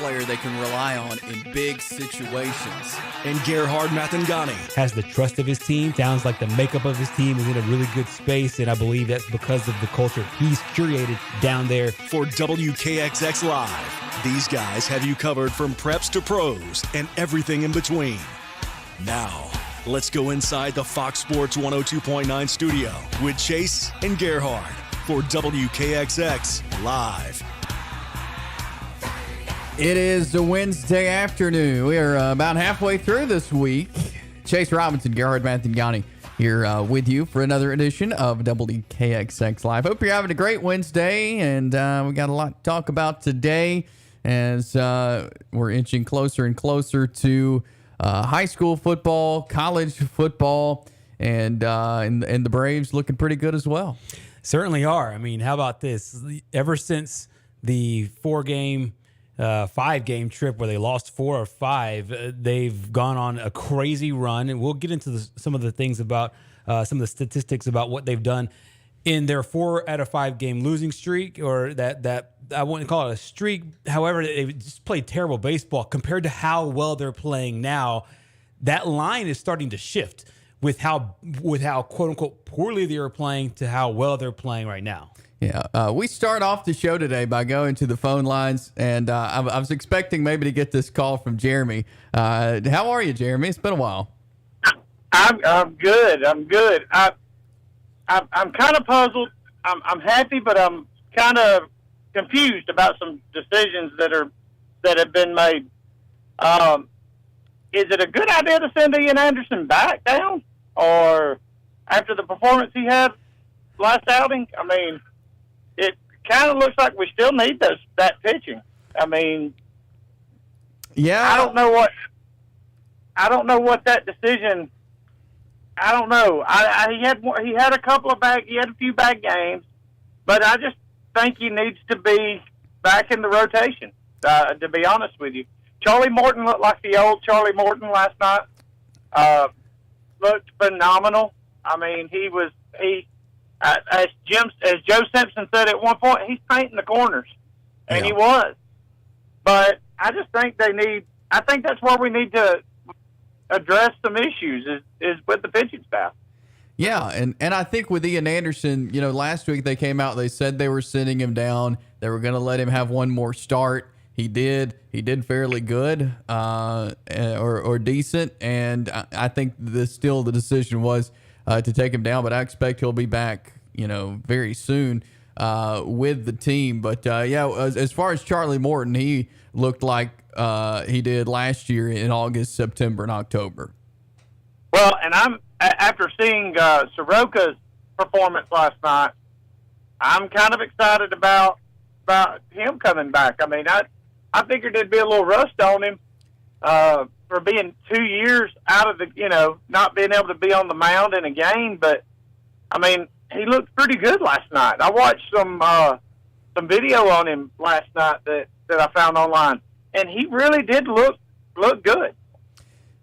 player they can rely on in big situations. And Gerhard Mathangani has the trust of his team. Sounds like the makeup of his team is in a really good space, and I believe that's because of the culture he's curated down there. For WKXX Live, these guys have you covered from preps to pros and everything in between. Now, let's go inside the Fox Sports 102.9 studio with Chase and Gerhard for WKXX Live. It is a Wednesday afternoon. We are about halfway through this week. Chase Robinson, Gerhard Mathangani here with you for another edition of WKXX Live. Hope you're having a great Wednesday, and we got a lot to talk about today as we're inching closer and closer to high school football, college football, and the Braves looking pretty good as well. Certainly are. I mean, how about this? Ever since the 5-game trip where they lost 4 or 5, they've gone on a crazy run, and we'll get into some of the things about some of the statistics about what they've done in their 4 out of 5 game losing streak, or that I wouldn't call it a streak. However, they just played terrible baseball compared to how well they're playing now. That line is starting to shift with how quote unquote poorly they were playing to how well they're playing right now. Yeah, we start off the show today by going to the phone lines, and I was expecting maybe to get this call from Jeremy. How are you, Jeremy? It's been a while. I'm good. I'm kind of puzzled. I'm happy, but I'm kind of confused about some decisions that have been made. Is it a good idea to send Ian Anderson back down, or after the performance he had last outing? I mean, it kind of looks like we still need that pitching. I mean, yeah, I don't know what that decision. I don't know. He had a few bad games, but I just think he needs to be back in the rotation. To be honest with you, Charlie Morton looked like the old Charlie Morton last night. Looked phenomenal. I mean, as Joe Simpson said at one point, he's painting the corners, and he was. But I just think I think that's where we need to address some issues is with the pitching staff. Yeah, and I think with Ian Anderson, last week they came out, they said they were sending him down. They were going to let him have one more start. He did fairly good or decent, and I think the decision was to take him down, but I expect he'll be back, very soon with the team. But as far as Charlie Morton, he looked like he did last year in August, September, and October. Well, and I'm after seeing Soroka's performance last night, I'm kind of excited about him coming back. I mean, I figured there'd be a little rust on him for being 2 years out of the, not being able to be on the mound in a game. But I mean, he looked pretty good last night. I watched some video on him last night that I found online, and he really did look good.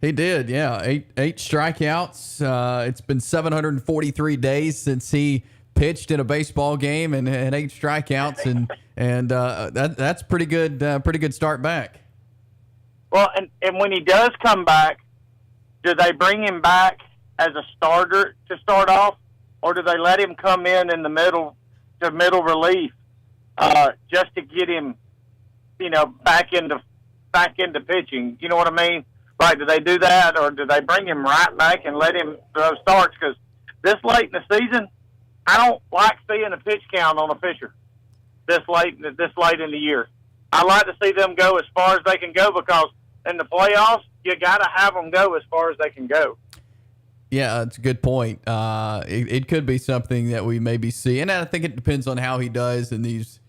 He did, yeah. Eight strikeouts. It's been 743 days since he pitched in a baseball game, and 8 strikeouts, and that's pretty good. Pretty good start back. Well, and when he does come back, do they bring him back as a starter to start off, or do they let him come in the middle relief just to get him, back into pitching? You know what I mean? Like, do they do that, or do they bring him right back and let him throw starts? Because this late in the season, I don't like seeing a pitch count on a pitcher this late in the year. I like to see them go as far as they can go, because in the playoffs, you got to have them go as far as they can go. Yeah, that's a good point. It could be something that we maybe see, and I think it depends on how he does in these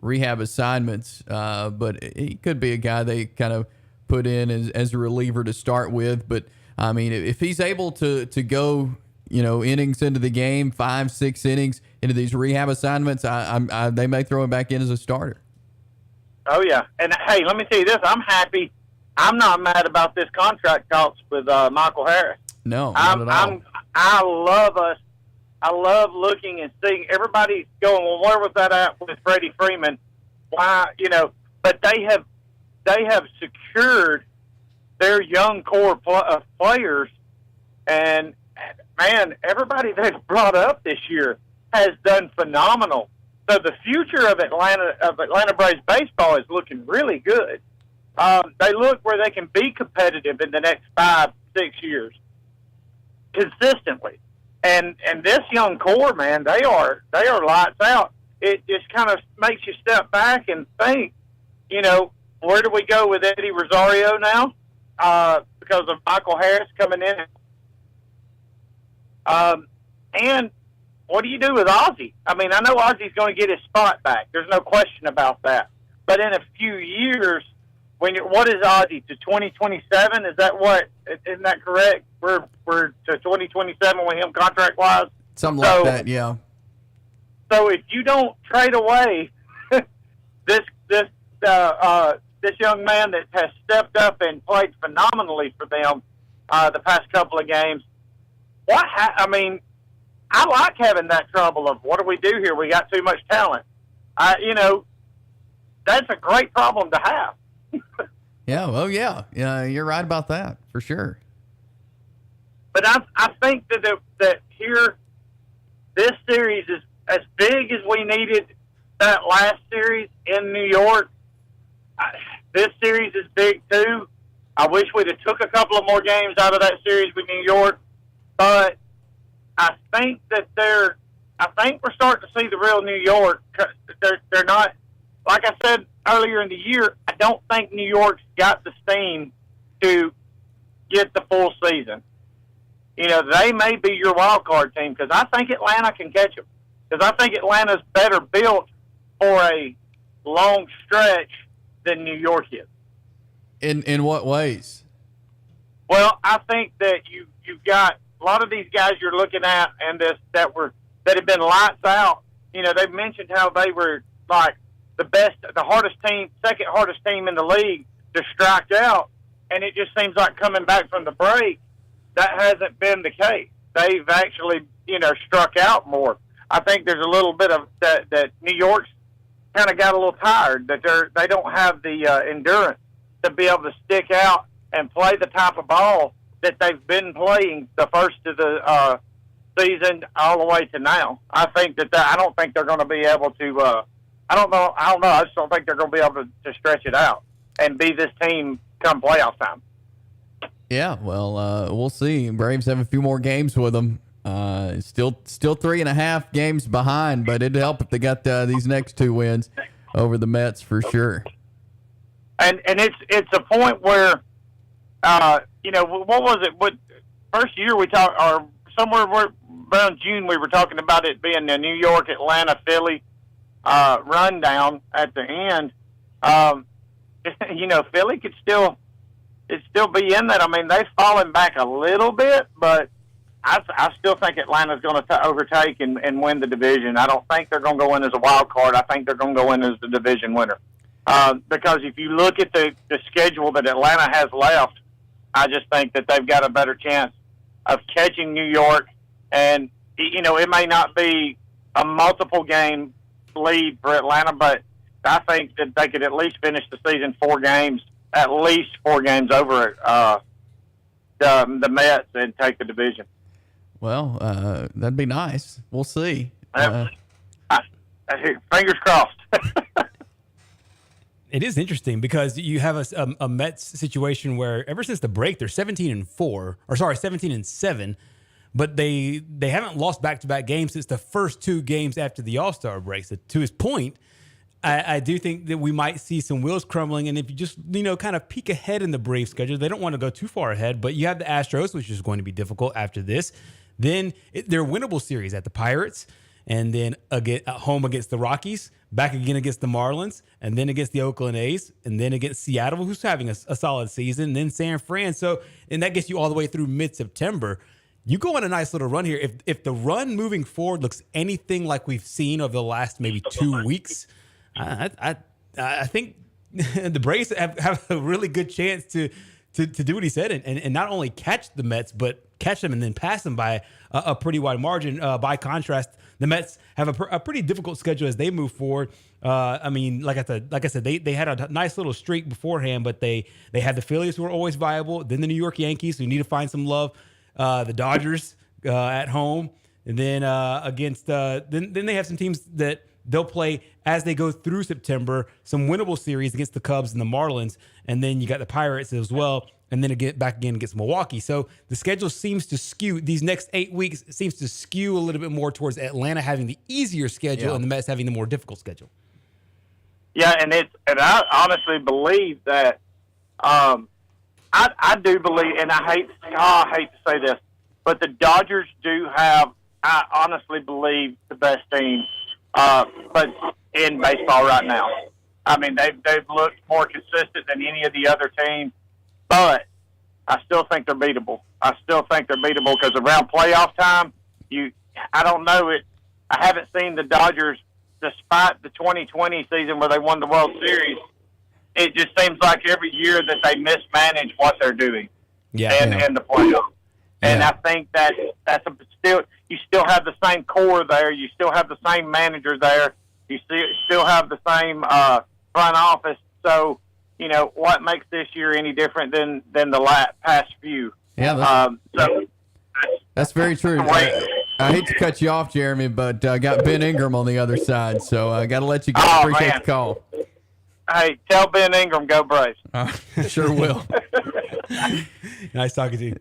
rehab assignments. But he could be a guy they kind of put in as a reliever to start with. But I mean, if he's able to go, innings into the game, 5-6 innings into these rehab assignments, they may throw him back in as a starter. Oh yeah, and hey, let me tell you this: I'm happy. I'm not mad about this contract talks with Michael Harris. No, not at all. I love us. I love looking and seeing everybody going, well, where was that at with Freddie Freeman? Why, But they have they have secured their young core of players, and man, everybody they've brought up this year has done phenomenal. So the future of Atlanta Braves baseball is looking really good. They look where they can be competitive in the next 5-6 years consistently. And this young core, man, they are lights out. It just kind of makes you step back and think, you know, where do we go with Eddie Rosario now? Because of Michael Harris coming in. And what do you do with Ozzie? I mean, I know Ozzie's going to get his spot back. There's no question about that. But in a few years, what is Ozzie, to 2027? Is that what? Isn't that correct? We're to 2027 with him contract-wise? Something like that, yeah. So if you don't trade away this young man that has stepped up and played phenomenally for them the past couple of games, I mean, I like having that trouble of what do we do here? We got too much talent. You know, that's a great problem to have. Yeah, well, yeah, you're right about that for sure. But I think that here, this series is as big as we needed that last series in New York. This series is big too. I wish we'd have took a couple of more games out of that series with New York, but I think we're starting to see the real New York. They're not, like I said earlier in the year, I don't think New York's got the steam to get the full season. You know, they may be your wild card team because I think Atlanta can catch them. Because I think Atlanta's better built for a long stretch than New York is. In what ways? Well, I think that you've got a lot of these guys you're looking at and that have been lights out. You know, they've mentioned how they were like the hardest team, second hardest team in the league to strike out, and it just seems like coming back from the break, that hasn't been the case. They've actually, you know, struck out more. I think there's a little bit of that New York's kind of got a little tired, that they don't have the endurance to be able to stick out and play the type of ball that they've been playing the first of the season all the way to now. I think I don't think they're going to be able to. I don't know. I just don't think they're going to be able to stretch it out and be this team come playoff time. Yeah, well, we'll see. Braves have a few more games with them. Still 3.5 games behind, but it'd help if they got these next 2 wins over the Mets for sure. And it's a point where, you know, what was it? First year we talked, or somewhere around June, we were talking about it being a New York, Atlanta, Philly rundown at the end. You know, Philly could still be in that. I mean, they've fallen back a little bit, but I still think Atlanta's going to overtake and win the division. I don't think they're going to go in as a wild card. I think they're going to go in as the division winner. Because if you look at the schedule that Atlanta has left, I just think that they've got a better chance of catching New York. And, you know, it may not be a multiple game lead for Atlanta, but I think that they could at least finish the season 4 games, at least 4 games over the Mets and take the division. Well, that'd be nice. We'll see. Fingers crossed. It is interesting because you have a Mets situation where ever since the break, they're 17-7, but they haven't lost back-to-back games since the first 2 games after the All-Star break. So to his point, I do think that we might see some wheels crumbling. And if you just, you know, kind of peek ahead in the Braves schedule, they don't want to go too far ahead, but you have the Astros, which is going to be difficult after this. Then they're a winnable series at the Pirates, and then again at home against the Rockies, back again against the Marlins, and then against the Oakland A's, and then against Seattle, who's having a solid season, and then San Fran. So, and that gets you all the way through mid-September. You go on a nice little run here. If the run moving forward looks anything like we've seen over the last maybe 2 weeks, I think the Braves have a really good chance to do what he said and not only catch the Mets, but catch them and then pass them by a pretty wide margin. By contrast, the Mets have a pretty difficult schedule as they move forward. I mean, like I said, they had a nice little streak beforehand, but they had the Phillies, who are always viable, then the New York Yankees, who need to find some love, the Dodgers at home, and then against then they have some teams that they'll play as they go through September, some winnable series against the Cubs and the Marlins, and then you got the Pirates as well, and then back again against Milwaukee. So the schedule seems to skew, these next 8 weeks seems to skew a little bit more towards Atlanta having the easier schedule and the Mets having the more difficult schedule. Yeah, and I honestly believe that I do believe, and I hate to say this, but the Dodgers do have, I honestly believe, the best team, but in baseball right now. I mean, they've looked more consistent than any of the other teams, but I still think they're beatable. I still think they're beatable because around playoff time, I don't know it. I haven't seen the Dodgers, despite the 2020 season where they won the World Series. It just seems like every year that they mismanage what they're doing in the playoffs. And I think you still have the same core there. You still have the same manager there. You still have the same front office. So, what makes this year any different than the past few? Yeah, that's very true. I hate to cut you off, Jeremy, but I got Ben Ingram on the other side, so I got to let you go. Appreciate the call. Hey, tell Ben Ingram, go Braves. Sure will. Nice talking to you.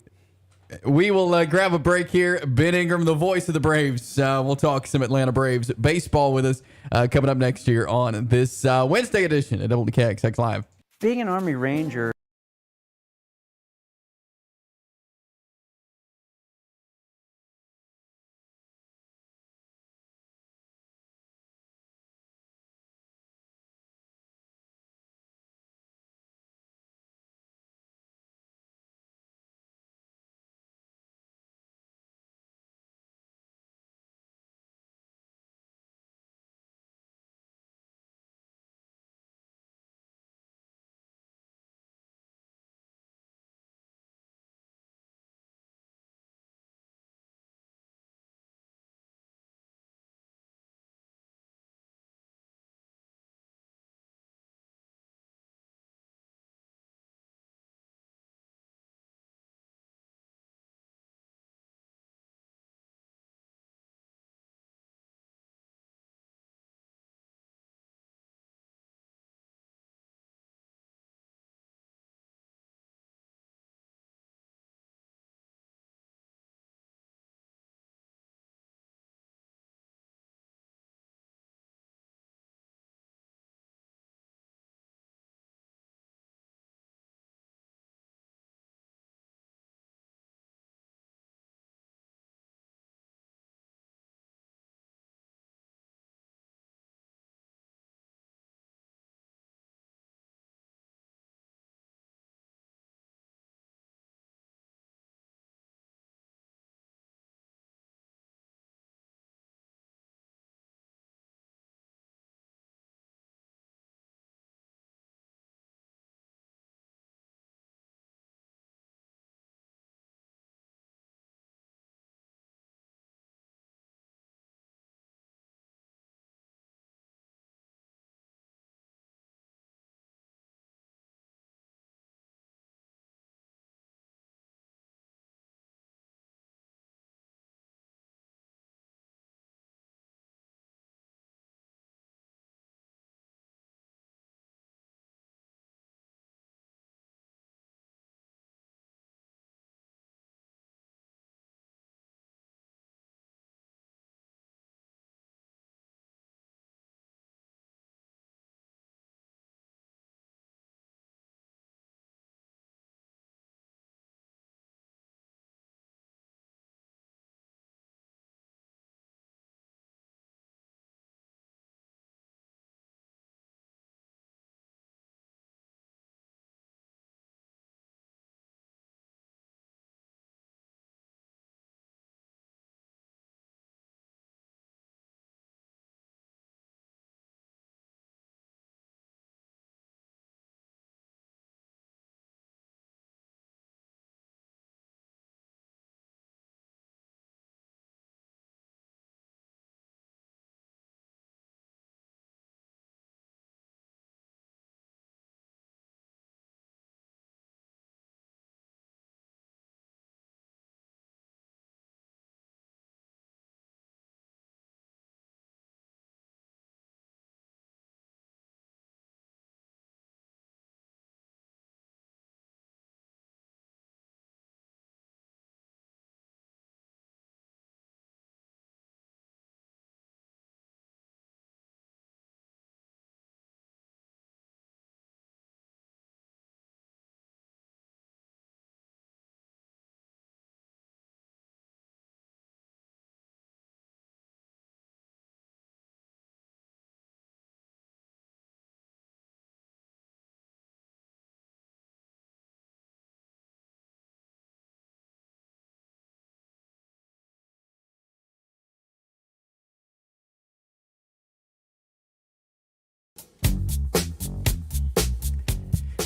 We will grab a break here. Ben Ingram, the voice of the Braves. We'll talk some Atlanta Braves baseball with us coming up next year on this Wednesday edition at WKXX Live. Being an Army Ranger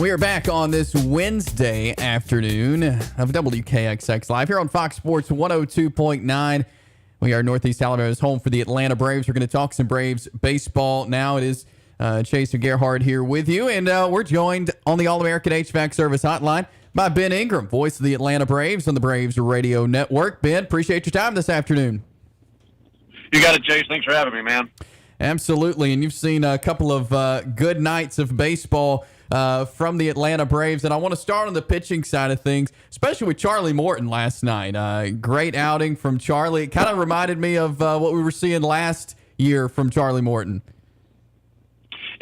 We are back on this Wednesday afternoon of WKXX Live here on Fox Sports 102.9. We are Northeast Alabama's home for the Atlanta Braves. We're going to talk some Braves baseball now. It is Chase and Gerhard here with you, and we're joined on the All-American HVAC Service Hotline by Ben Ingram, voice of the Atlanta Braves on the Braves Radio Network. Ben, appreciate your time this afternoon. You got it, Chase. Thanks for having me, man. Absolutely, and you've seen a couple of good nights of baseball from the Atlanta Braves, and I want to start on the pitching side of things, especially with Charlie Morton last night. Great outing from Charlie. It kind of reminded me of what we were seeing last year from Charlie Morton.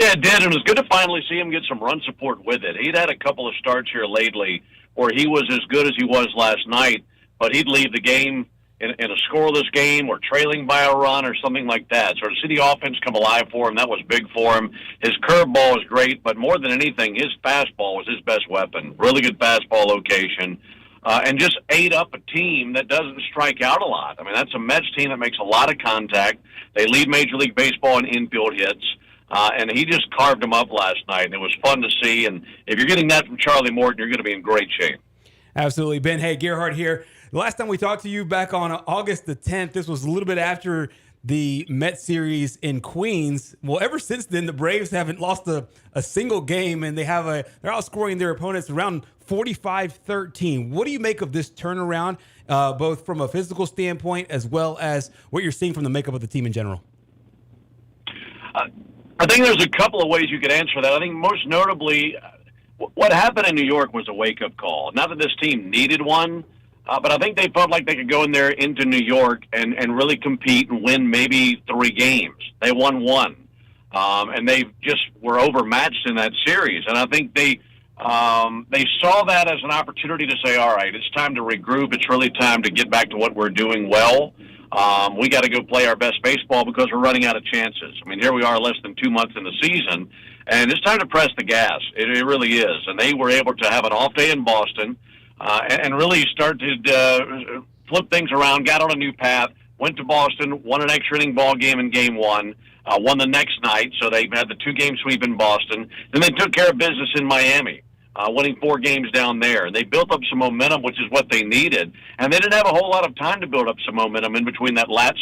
Yeah, it did, and it was good to finally see him get some run support with it. He'd had a couple of starts here lately where he was as good as he was last night, but he'd leave the game in a scoreless game or trailing by a run or something like that. So to see the offense come alive for him, that was big for him. His curveball was great, but more than anything, his fastball was his best weapon. Really good fastball location. And just ate up a team that doesn't strike out a lot. I mean, that's a Mets team that makes a lot of contact. They lead Major League Baseball in infield hits. And he just carved them up last night, and it was fun to see. And if you're getting that from Charlie Morton, you're going to be in great shape. Absolutely. Ben, hey, Gerhard here. The last time we talked to you back on August the 10th, this was a little bit after the Mets series in Queens. Well, ever since then, the Braves haven't lost a single game, and they're outscoring their opponents around 45-13. What do you make of this turnaround, both from a physical standpoint as well as what you're seeing from the makeup of the team in general? I think there's a couple of ways you could answer that. I think most notably, what happened in New York was a wake-up call. Not that this team needed one, but I think they felt like they could go in there into New York and really compete and win maybe 3 games. They won 1, and they just were overmatched in that series. And I think they saw that as an opportunity to say, all right, it's time to regroup. It's really time to get back to what we're doing well. We got to go play our best baseball because we're running out of chances. I mean, here we are less than 2 months in the season, and it's time to press the gas. It really is. And they were able to have an off day in Boston and really start to flip things around, got on a new path, went to Boston, won an extra inning ball game in Game 1, won the next night, so they had the 2-game sweep in Boston. Then they took care of business in Miami. Winning 4 games down there. And they built up some momentum, which is what they needed. And they didn't have a whole lot of time to build up some momentum in between that last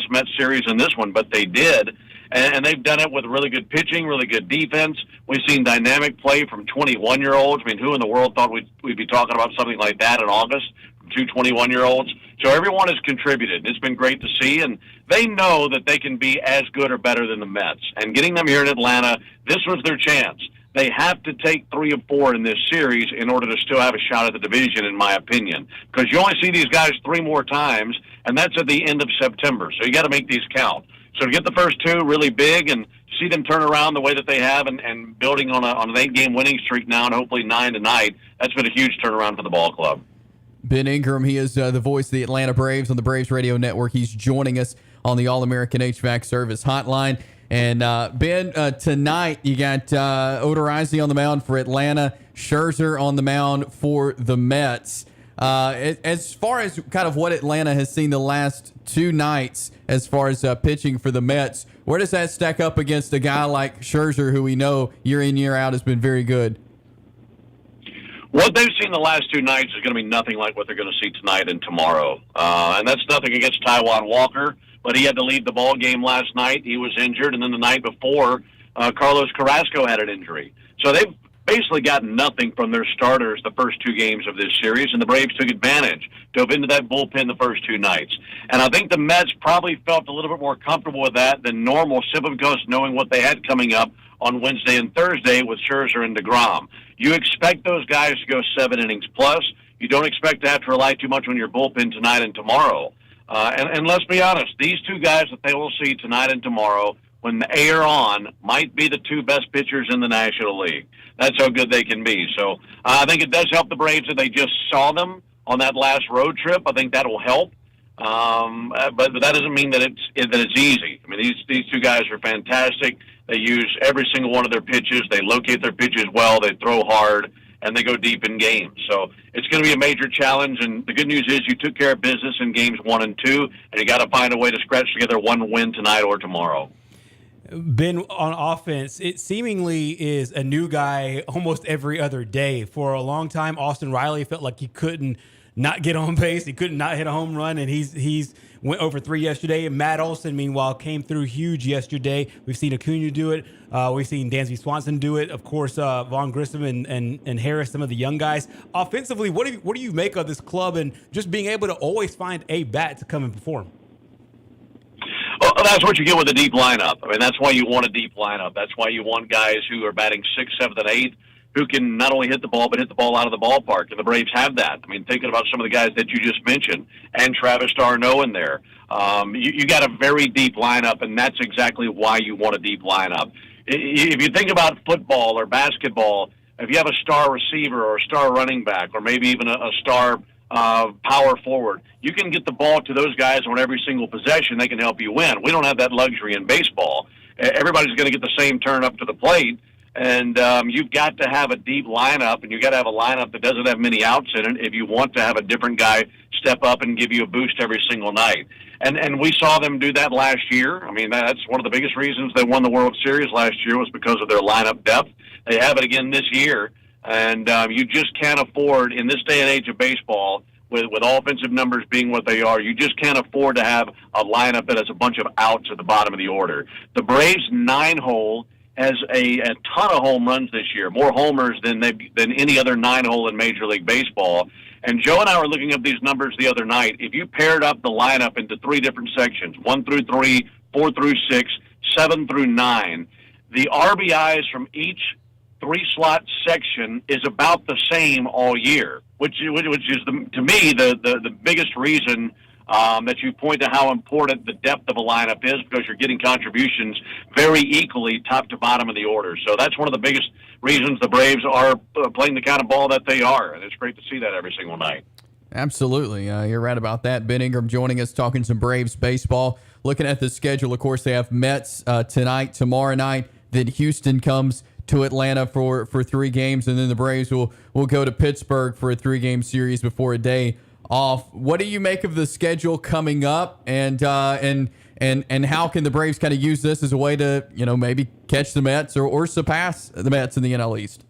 Mets series and this one, but they did. And they've done it with really good pitching, really good defense. We've seen dynamic play from 21-year-olds. I mean, who in the world thought we'd be talking about something like that in August from 2 21-year-olds? So everyone has contributed. It's been great to see, and they know that they can be as good or better than the Mets. And getting them here in Atlanta, this was their chance. They have to take 3 of 4 in this series in order to still have a shot at the division, in my opinion. Because you only see these guys 3 more times, and that's at the end of September. So you got to make these count. So to get the first 2 really big and see them turn around the way that they have and building on an 8-game winning streak now and hopefully 9 tonight, that's been a huge turnaround for the ball club. Ben Ingram, he is the voice of the Atlanta Braves on the Braves Radio Network. He's joining us on the All-American HVAC Service Hotline. And, Ben, tonight you got Odorizzi on the mound for Atlanta, Scherzer on the mound for the Mets. As far as kind of what Atlanta has seen the last 2 nights as far as pitching for the Mets, where does that stack up against a guy like Scherzer, who we know year in, year out has been very good? What they've seen the last 2 nights is going to be nothing like what they're going to see tonight and tomorrow. And that's nothing against Taijuan Walker, but he had to leave the ball game last night. He was injured, and then the night before, Carlos Carrasco had an injury. So they've basically gotten nothing from their starters the first 2 games of this series, and the Braves took advantage, dove into that bullpen the first 2 nights. And I think the Mets probably felt a little bit more comfortable with that than normal, simply because knowing what they had coming up on Wednesday and Thursday with Scherzer and DeGrom. You expect those guys to go 7 innings plus. You don't expect to have to rely too much on your bullpen tonight and tomorrow. And let's be honest, these 2 guys that they will see tonight and tomorrow, when the A are on, might be the 2 best pitchers in the National League. That's how good they can be. So I think it does help the Braves that they just saw them on that last road trip. I think that will help. But that doesn't mean that it's easy. I mean, these 2 guys are fantastic. They use every single one of their pitches. They locate their pitches well. They throw hard, and they go deep in games. So it's going to be a major challenge. And the good news is you took care of business in games 1 and 2, and you got to find a way to scratch together 1 win tonight or tomorrow. Ben, on offense, it seemingly is a new guy almost every other day. For a long time, Austin Riley felt like he couldn't not get on base. He couldn't not hit a home run, and he's went over 3 yesterday. And Matt Olson, meanwhile, came through huge yesterday. We've seen Acuna do it. We've seen Dansby Swanson do it. Of course, Vaughn Grissom and Harris, some of the young guys. Offensively, what do you make of this club and just being able to always find a bat to come and perform? Well, that's what you get with a deep lineup. I mean, that's why you want a deep lineup. That's why you want guys who are batting 6th, 7th, and 8th who can not only hit the ball, but hit the ball out of the ballpark. And the Braves have that. I mean, thinking about some of the guys that you just mentioned, and Travis d'Arnaud in there. You got a very deep lineup, and that's exactly why you want a deep lineup. If you think about football or basketball, if you have a star receiver or a star running back or maybe even a star power forward, you can get the ball to those guys on every single possession. They can help you win. We don't have that luxury in baseball. Everybody's going to get the same turn up to the plate, and you've got to have a deep lineup, and you've got to have a lineup that doesn't have many outs in it if you want to have a different guy step up and give you a boost every single night. And we saw them do that last year. I mean, that's one of the biggest reasons they won the World Series last year was because of their lineup depth. They have it again this year. And you just can't afford, in this day and age of baseball, with offensive numbers being what they are, you just can't afford to have a lineup that has a bunch of outs at the bottom of the order. The Braves' 9-hole has a ton of home runs this year, more homers than any other 9-hole in Major League Baseball. And Joe and I were looking up these numbers the other night. If you paired up the lineup into 3 different sections, 1 through 3, 4 through 6, 7 through 9, the RBIs from each 3-slot section is about the same all year, which is to me the biggest reason that you point to how important the depth of a lineup is, because you're getting contributions very equally top to bottom of the order. So that's one of the biggest reasons the Braves are playing the kind of ball that they are, and it's great to see that every single night. Absolutely. You're right about that. Ben Ingram joining us, talking some Braves baseball. Looking at the schedule, of course, they have Mets tonight, tomorrow night. Then Houston comes to Atlanta for 3 games, and then the Braves will go to Pittsburgh for a 3-game series before a day off. What do you make of the schedule coming up, and how can the Braves kind of use this as a way to, maybe catch the Mets or surpass the Mets in the NL East?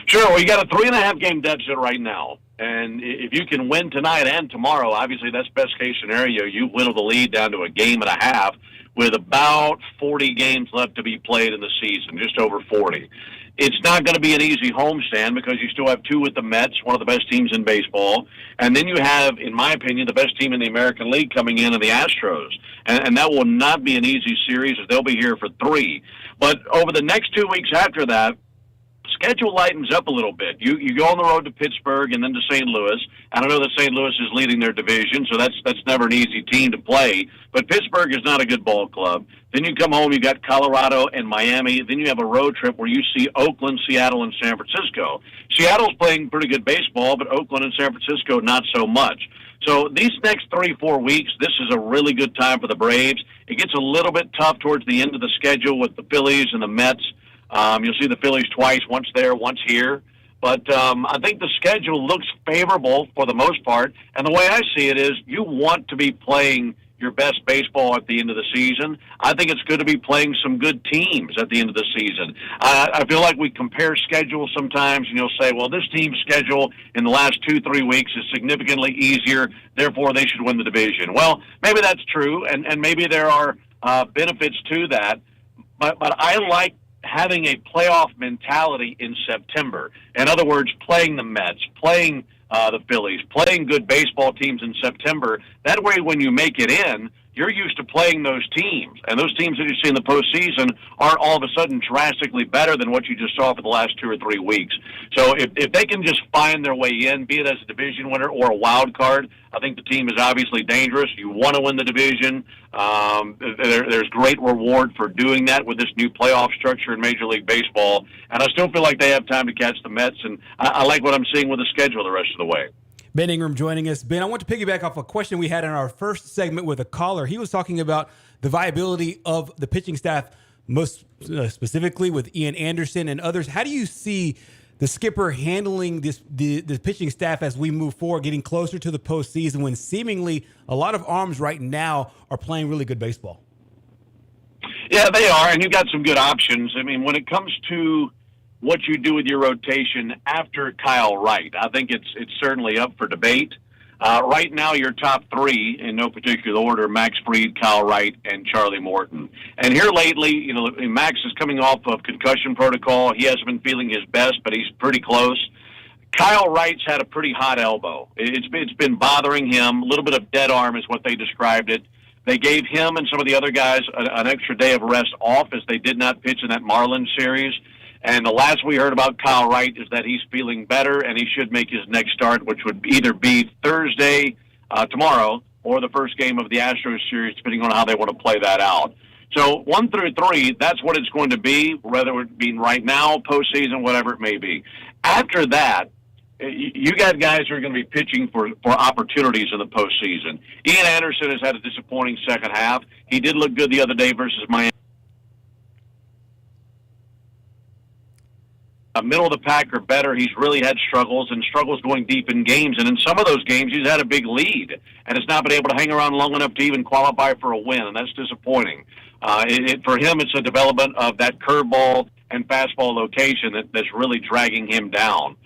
Sure. Well, you got a 3.5-game deficit right now. And if you can win tonight and tomorrow, obviously that's best case scenario. You whittle the lead down to 1.5 games with about 40 games left to be played in the season, just over 40. It's not going to be an easy homestand because you still have 2 with the Mets, one of the best teams in baseball. And then you have, in my opinion, the best team in the American League coming in the Astros. And that will not be an easy series, as they'll be here for 3. But over the next 2 weeks after that, schedule lightens up a little bit. You go on the road to Pittsburgh and then to St. Louis. And I know that St. Louis is leading their division, so that's never an easy team to play. But Pittsburgh is not a good ball club. Then you come home, you got Colorado and Miami. Then you have a road trip where you see Oakland, Seattle, and San Francisco. Seattle's playing pretty good baseball, but Oakland and San Francisco not so much. So these next 3-4 weeks, this is a really good time for the Braves. It gets a little bit tough towards the end of the schedule with the Phillies and the Mets. You'll see the Phillies twice, once there, once here. But I think the schedule looks favorable for the most part. And the way I see it is you want to be playing your best baseball at the end of the season. I think it's good to be playing some good teams at the end of the season. I feel like we compare schedules sometimes, and you'll say, well, this team's schedule in the last 2-3 weeks is significantly easier, therefore they should win the division. Well, maybe that's true, and maybe there are benefits to that. But I like having a playoff mentality in September. In other words, playing the Mets, playing the Phillies, playing good baseball teams in September. That way, when you make it in, you're used to playing those teams. And those teams that you see in the postseason aren't all of a sudden drastically better than what you just saw for the last 2 or 3 weeks. So if they can just find their way in, be it as a division winner or a wild card, I think the team is obviously dangerous. You want to win the division. There's great reward for doing that with this new playoff structure in Major League Baseball. And I still feel like they have time to catch the Mets. And I like what I'm seeing with the schedule the rest of the way. Ben Ingram joining us. Ben, I want to piggyback off a question we had in our first segment with a caller. He was talking about the viability of the pitching staff, most specifically with Ian Anderson and others. How do you see the skipper handling the pitching staff as we move forward, getting closer to the postseason when seemingly a lot of arms right now are playing really good baseball? Yeah, they are, and you've got some good options. I mean, when it comes to what you do with your rotation after Kyle Wright, I think it's certainly up for debate. Right now, your top three, in no particular order, Max Fried, Kyle Wright, and Charlie Morton. And here lately, Max is coming off of concussion protocol. He hasn't been feeling his best, but he's pretty close. Kyle Wright's had a pretty hot elbow. It's been bothering him. A little bit of dead arm is what they described it. They gave him and some of the other guys an extra day of rest off as they did not pitch in that Marlins series. And the last we heard about Kyle Wright is that he's feeling better and he should make his next start, which would either be Thursday, tomorrow, or the first game of the Astros series, depending on how they want to play that out. So 1 through 3, that's what it's going to be, whether it be right now, postseason, whatever it may be. After that, you got guys who are going to be pitching for opportunities in the postseason. Ian Anderson has had a disappointing second half. He did look good the other day versus Miami. Middle of the pack or better, he's really had struggles going deep in games. And in some of those games, he's had a big lead and has not been able to hang around long enough to even qualify for a win, and that's disappointing. For him, it's a development of that curveball and fastball location that's really dragging him down.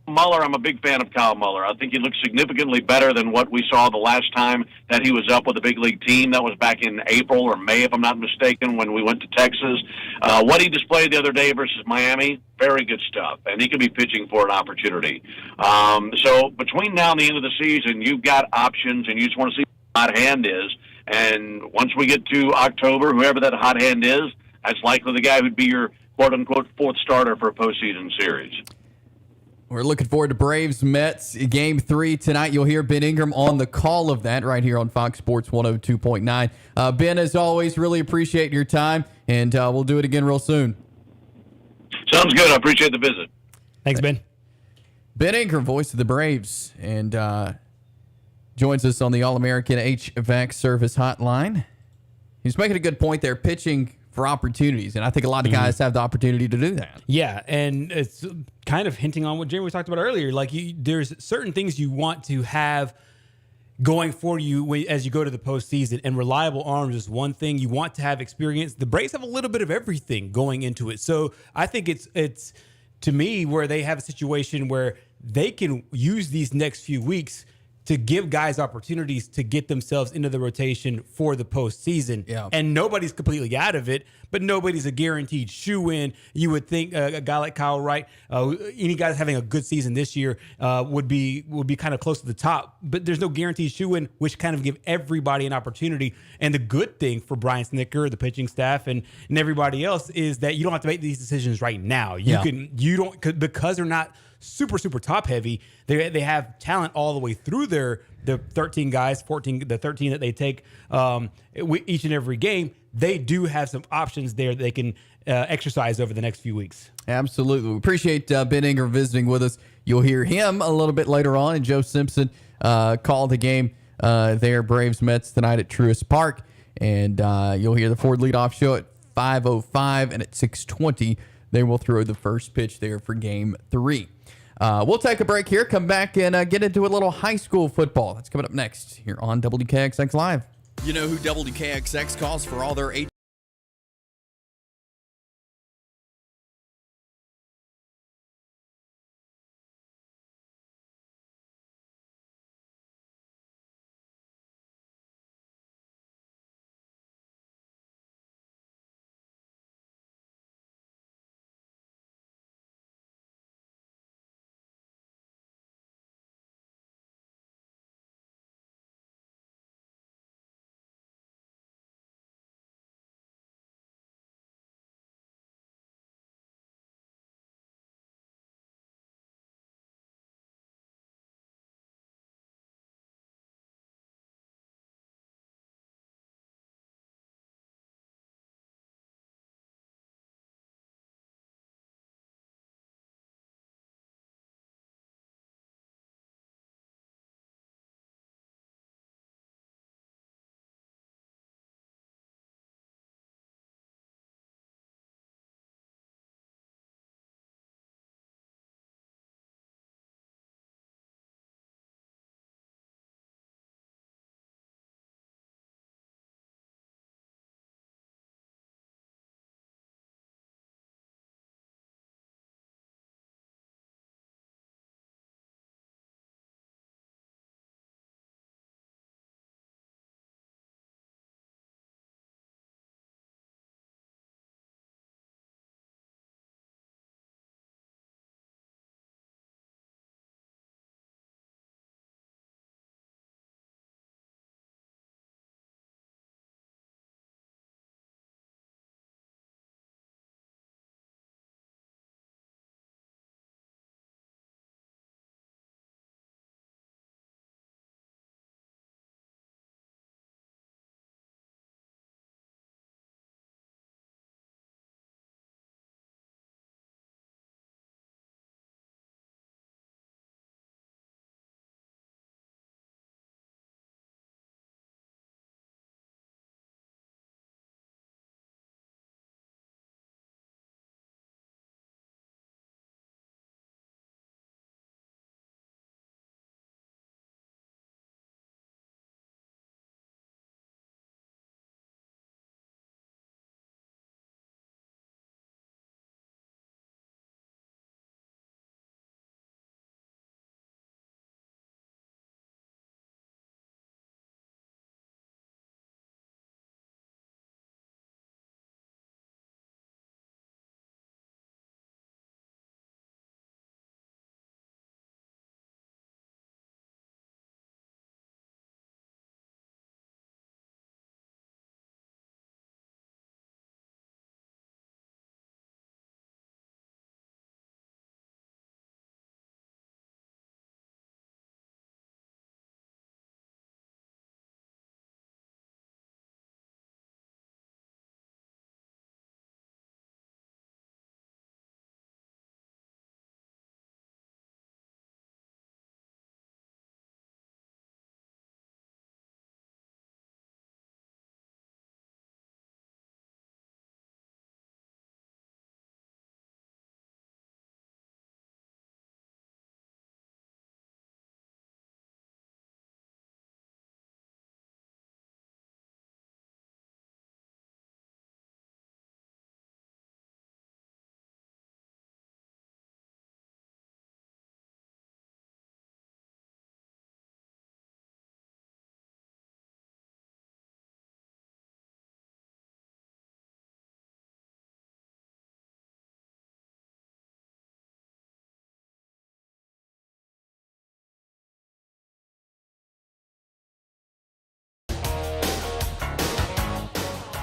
Muller, I'm a big fan of Kyle Muller. I think he looks significantly better than what we saw the last time that he was up with a big league team. That was back in April or May, if I'm not mistaken, when we went to Texas. What he displayed the other day versus Miami, very good stuff, and he could be pitching for an opportunity. So between now and the end of the season, you've got options, and you just want to see what the hot hand is. And once we get to October, whoever that hot hand is, that's likely the guy who'd be your quote-unquote fourth starter for a postseason series. We're looking forward to Braves-Mets Game 3 tonight. You'll hear Ben Ingram on the call of that right here on Fox Sports 102.9. Ben, as always, really appreciate your time, and we'll do it again real soon. Sounds good. I appreciate the visit. Thanks, Ben. Ben Ingram, voice of the Braves, and joins us on the All-American HVAC Service Hotline. He's making a good point there, pitching for opportunities, and I think a lot of guys have the opportunity to do that. Yeah, and it's kind of hinting on what Jamie talked about earlier. Like, there's certain things you want to have going for you as you go to the postseason, and reliable arms is one thing. You want to have experience. The Braves have a little bit of everything going into it, so I think it's to me where they have a situation where they can use these next few weeks to give guys opportunities to get themselves into the rotation for the postseason. Yeah. And nobody's completely out of it, but nobody's a guaranteed shoe-in. You would think a guy like Kyle Wright, any guy having a good season this year would be kind of close to the top, but there's no guaranteed shoe-in, which kind of give everybody an opportunity. And the good thing for Brian Snicker, the pitching staff, and everybody else is that you don't have to make these decisions right now. Because they're not super top heavy. They have talent all the way through the 13 guys, the 13 that they take each and every game. They do have some options there that they can exercise over the next few weeks. Absolutely. We appreciate Ben Ingram visiting with us. You'll hear him a little bit later on, and Joe Simpson called the game there, Braves-Mets tonight at Truist Park. And you'll hear the Ford leadoff show at 5:05, and at 6:20 they will throw the first pitch there for Game 3. We'll take a break here, come back, and get into a little high school football. That's coming up next here on WKXX Live. You know who WKXX calls for all their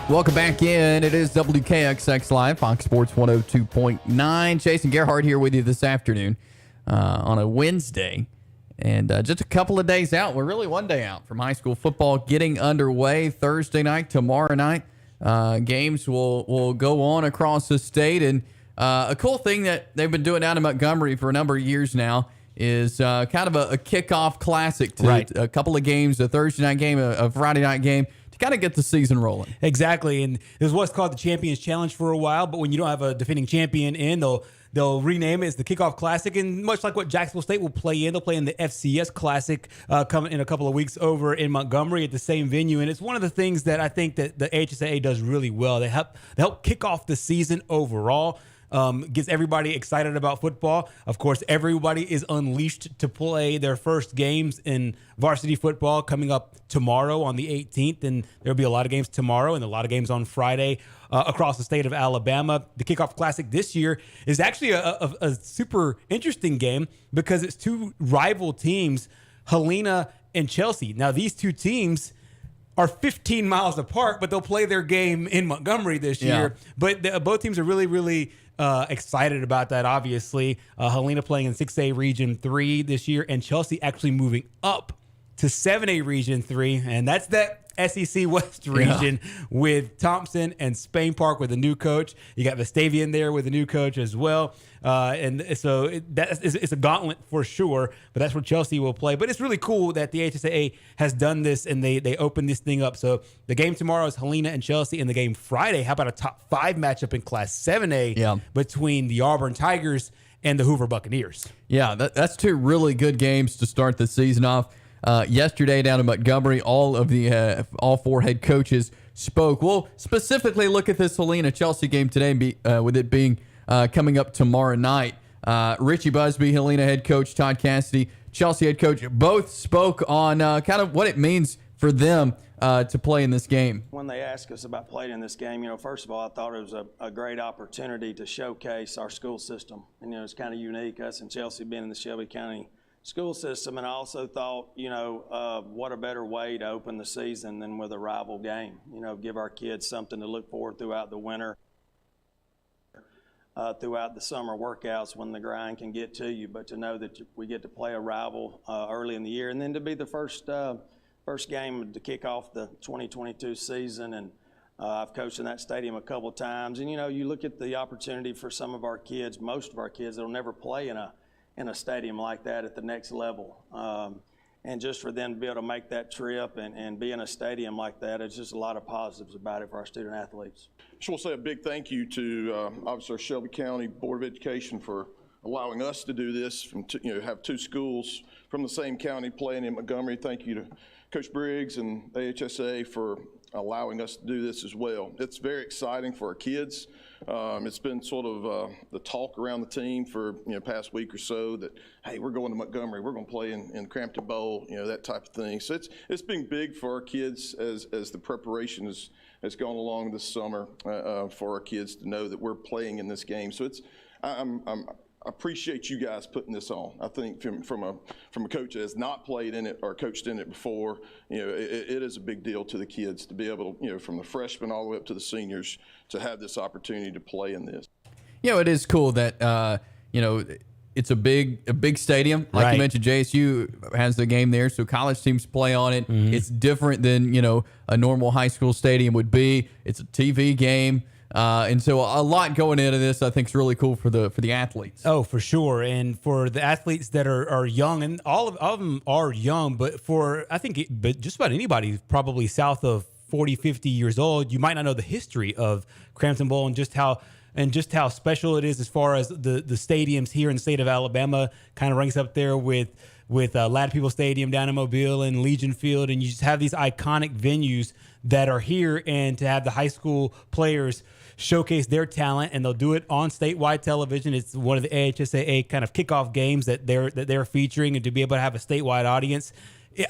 Welcome back in. It is WKXX Live, Fox Sports 102.9. Jason Gerhard here with you this afternoon on a Wednesday. And just a couple of days out. We're really one day out from high school football getting underway Thursday night, tomorrow night. Games will go on across the state. And a cool thing that they've been doing down in Montgomery for a number of years now is kind of a kickoff classic to a couple of games, a Thursday night game, a Friday night game, to kind of get the season rolling. Exactly. And there's what's called the Champions Challenge for a while, but when you don't have a defending champion in, they'll rename it as the Kickoff Classic. And much like what Jacksonville State will play in, they'll play in the FCS Classic coming in a couple of weeks over in Montgomery at the same venue. And it's one of the things that I think that the HSAA does really well. They help kick off the season overall. Gets everybody excited about football. Of course, everybody is unleashed to play their first games in varsity football coming up tomorrow on the 18th. And there'll be a lot of games tomorrow and a lot of games on Friday across the state of Alabama. The Kickoff Classic this year is actually a super interesting game because it's two rival teams, Helena and Chelsea. Now, these two teams are 15 miles apart, but they'll play their game in Montgomery this year. But both teams are really, really excited about that, obviously. Helena playing in 6A Region 3 this year, and Chelsea actually moving up to 7A Region 3, and that's that SEC West region with Thompson and Spain Park with a new coach. You got Vestavia there with a new coach as well. And so it's a gauntlet for sure, but that's where Chelsea will play. But it's really cool that the HSAA has done this and they opened this thing up. So the game tomorrow is Helena and Chelsea, and the game Friday, how about a top 5 matchup in Class 7A between the Auburn Tigers and the Hoover Buccaneers? Yeah, that's two really good games to start the season off. Yesterday down in Montgomery, all 4 head coaches spoke. We'll specifically look at this Helena-Chelsea game today, with it being coming up tomorrow night. Richie Busby, Helena head coach, Todd Cassidy, Chelsea head coach, both spoke on kind of what it means for them to play in this game. When they asked us about playing in this game, first of all, I thought it was a great opportunity to showcase our school system. And, it's kind of unique, us and Chelsea being in the Shelby County school system. And I also thought, what a better way to open the season than with a rival game. Give our kids something to look forward throughout the winter, throughout the summer workouts when the grind can get to you. But to know that we get to play a rival early in the year, and then to be the first game to kick off the 2022 season. And I've coached in that stadium a couple of times. And, you look at the opportunity for some of our kids, most of our kids, that'll never play in a stadium like that at the next level. And just for them to be able to make that trip and be in a stadium like that, it's just a lot of positives about it for our student athletes. Just want to say a big thank you to obviously our Shelby County Board of Education for allowing us to do this, have 2 schools from the same county playing in Montgomery. Thank you to Coach Briggs and AHSA for allowing us to do this as well. It's very exciting for our kids. It's been sort of the talk around the team for past week or so that, hey, we're going to Montgomery, we're going to play in Crampton Bowl, that type of thing. So it's been big for our kids as the preparation has gone along this summer for our kids to know that we're playing in this game. So I appreciate you guys putting this on. I think from a coach that has not played in it or coached in it before, it is a big deal to the kids to be able to, from the freshmen all the way up to the seniors, to have this opportunity to play in this. It is cool that it's a big stadium. Like you mentioned, JSU has the game there, so college teams play on it. Mm-hmm. It's different than a normal high school stadium would be. It's a TV game. And so a lot going into this, I think, is really cool for the athletes. Oh, for sure. And for the athletes that are young, and all of them are young, but but just about anybody probably south of 40, 50 years old, you might not know the history of Crampton Bowl and just how special it is as far as the stadiums here in the state of Alabama. Kind of ranks up there with Ladd People Stadium down in Mobile and Legion Field, and you just have these iconic venues that are here, and to have the high school players showcase their talent, and they'll do it on statewide television. It's one of the AHSAA kind of kickoff games that they're featuring, and to be able to have a statewide audience,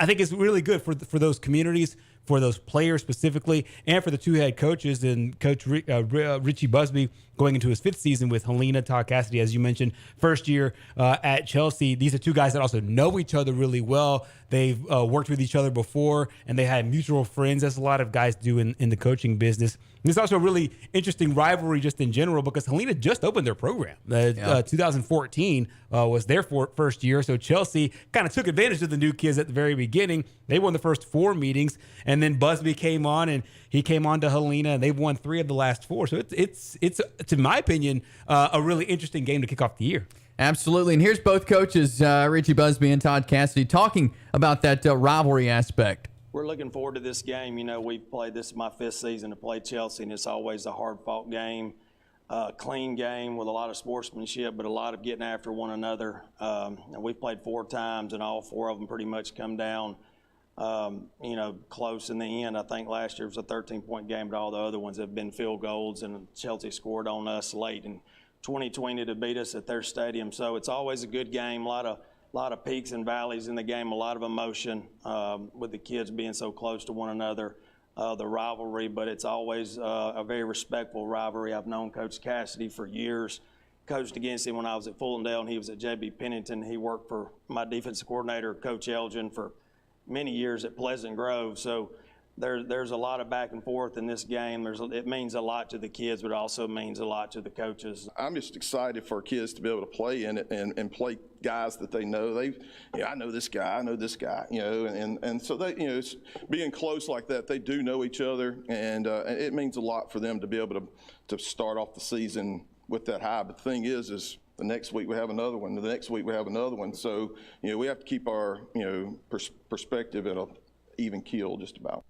I think it's really good for those communities, for those players specifically, and for the two head coaches and Coach Richie Busby going into his 5th season with Helena, Todd Cassidy, as you mentioned, first year at Chelsea. These are two guys that also know each other really well. They've worked with each other before, and they had mutual friends, as a lot of guys do in the coaching business. And it's also a really interesting rivalry just in general because Helena just opened their program. 2014 was their first year, so Chelsea kind of took advantage of the new kids at the very beginning. They won the first 4 meetings, and then Busby came on, and he came on to Helena, and they've won 3 of the last 4. So it's to my opinion, a really interesting game to kick off the year. Absolutely. And here's both coaches, Richie Busby and Todd Cassidy, talking about that rivalry aspect. We're looking forward to this game. You know, we've played, this is my 5th season to play Chelsea, and it's always a hard-fought game, clean game with a lot of sportsmanship, but a lot of getting after one another. And we've played 4 times, and all 4 of them pretty much come down, close in the end. I think last year was a 13-point game, but all the other ones have been field goals, and Chelsea scored on us late in 2020 to beat us at their stadium. So it's always a good game, a lot of peaks and valleys in the game, a lot of emotion with the kids being so close to one another, the rivalry, but it's always a very respectful rivalry. I've known Coach Cassidy for years, coached against him when I was at Fultondale and he was at J.B. Pennington. He worked for my defensive coordinator, Coach Elgin, for many years at Pleasant Grove. So there's a lot of back and forth in this game. It means a lot to the kids, but it also means a lot to the coaches. I'm just excited for kids to be able to play in it and play guys that they know. I know this guy, and so they, it's being close like that, they do know each other, and it means a lot for them to be able to start off the season with that high. But the thing is the next week we have another one. The next week we have another one. So, we have to keep our, perspective at an even keel just about.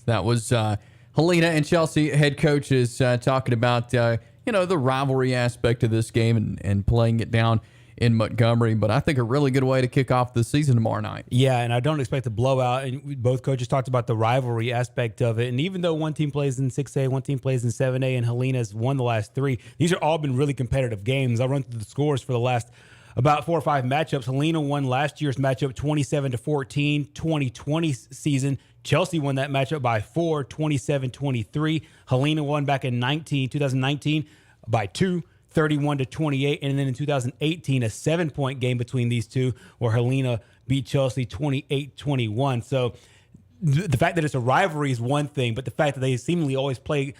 That was Helena and Chelsea head coaches talking about, the rivalry aspect of this game and playing it down in Montgomery. But I think a really good way to kick off the season tomorrow night. Yeah, and I don't expect a blowout. And both coaches talked about the rivalry aspect of it. And even though one team plays in 6A, one team plays in 7A, and Helena's won the last 3, these are all been really competitive games. I'll run through the scores for the last about 4 or 5 matchups. Helena won last year's matchup 27-14, 2020 season. Chelsea won that matchup by 4, 27-23. Helena won back in 2019 by 2, 31-28. And then in 2018, a 7-point game between these two where Helena beat Chelsea 28-21. So the fact that it's a rivalry is one thing, but the fact that they seemingly always play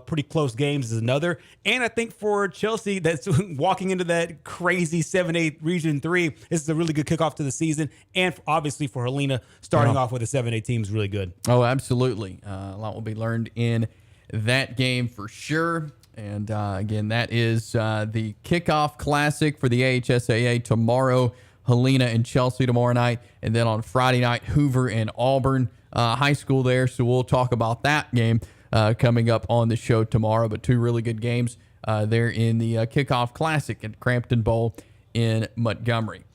pretty close games is another. And I think for Chelsea, that's walking into that crazy 7A Region 3, this is a really good kickoff to the season. And obviously for Helena, starting off with a 7A team is really good. Oh, absolutely. A lot will be learned in that game for sure. And again, that is the kickoff classic for the AHSAA tomorrow. Helena and Chelsea tomorrow night. And then on Friday night, Hoover and Auburn High School there. So we'll talk about that game coming up on the show tomorrow. But 2 really good games there in the kickoff classic at Crampton Bowl in Montgomery.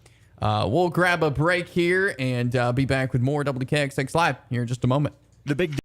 We'll grab a break here and be back with more WKXX Live here in just a moment. The big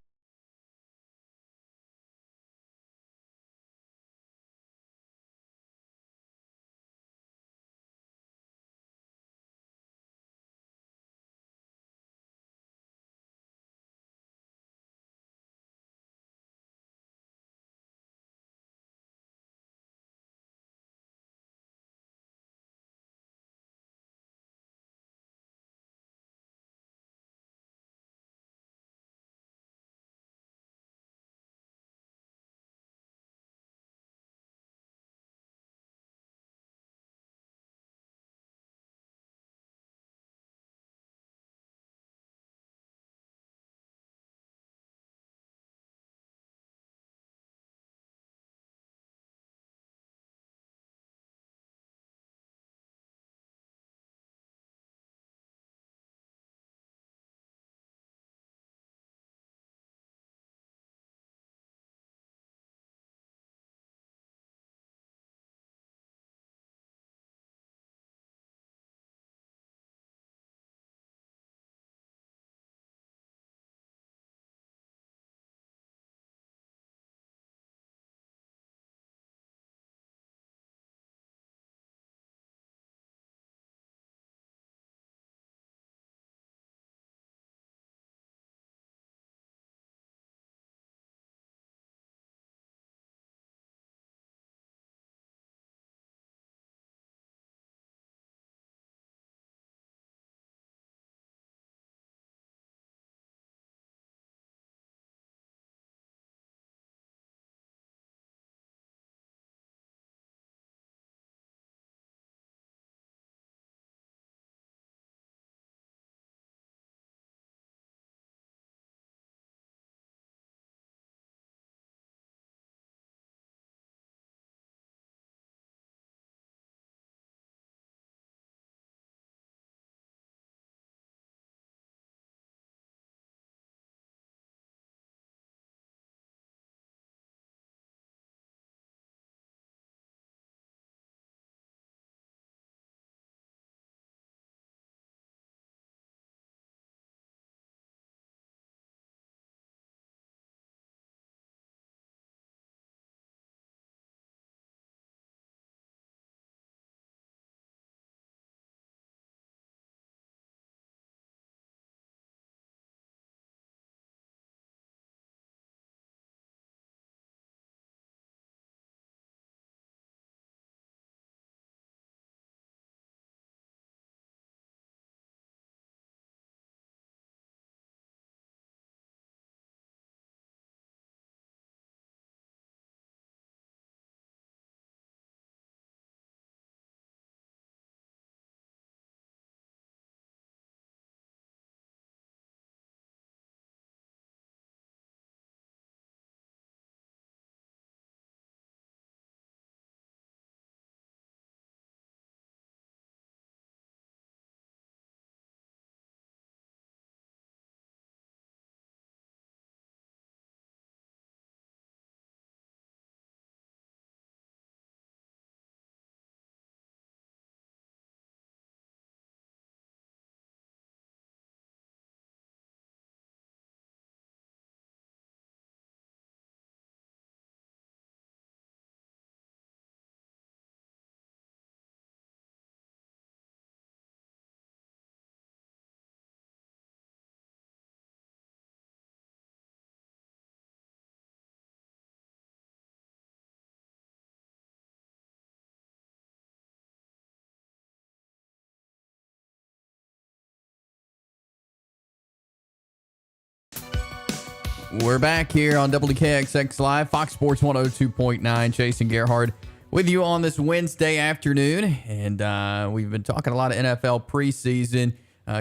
We're back here on WKXX Live, Fox Sports 102.9. Chase and Gerhard with you on this Wednesday afternoon. And we've been talking a lot of NFL preseason.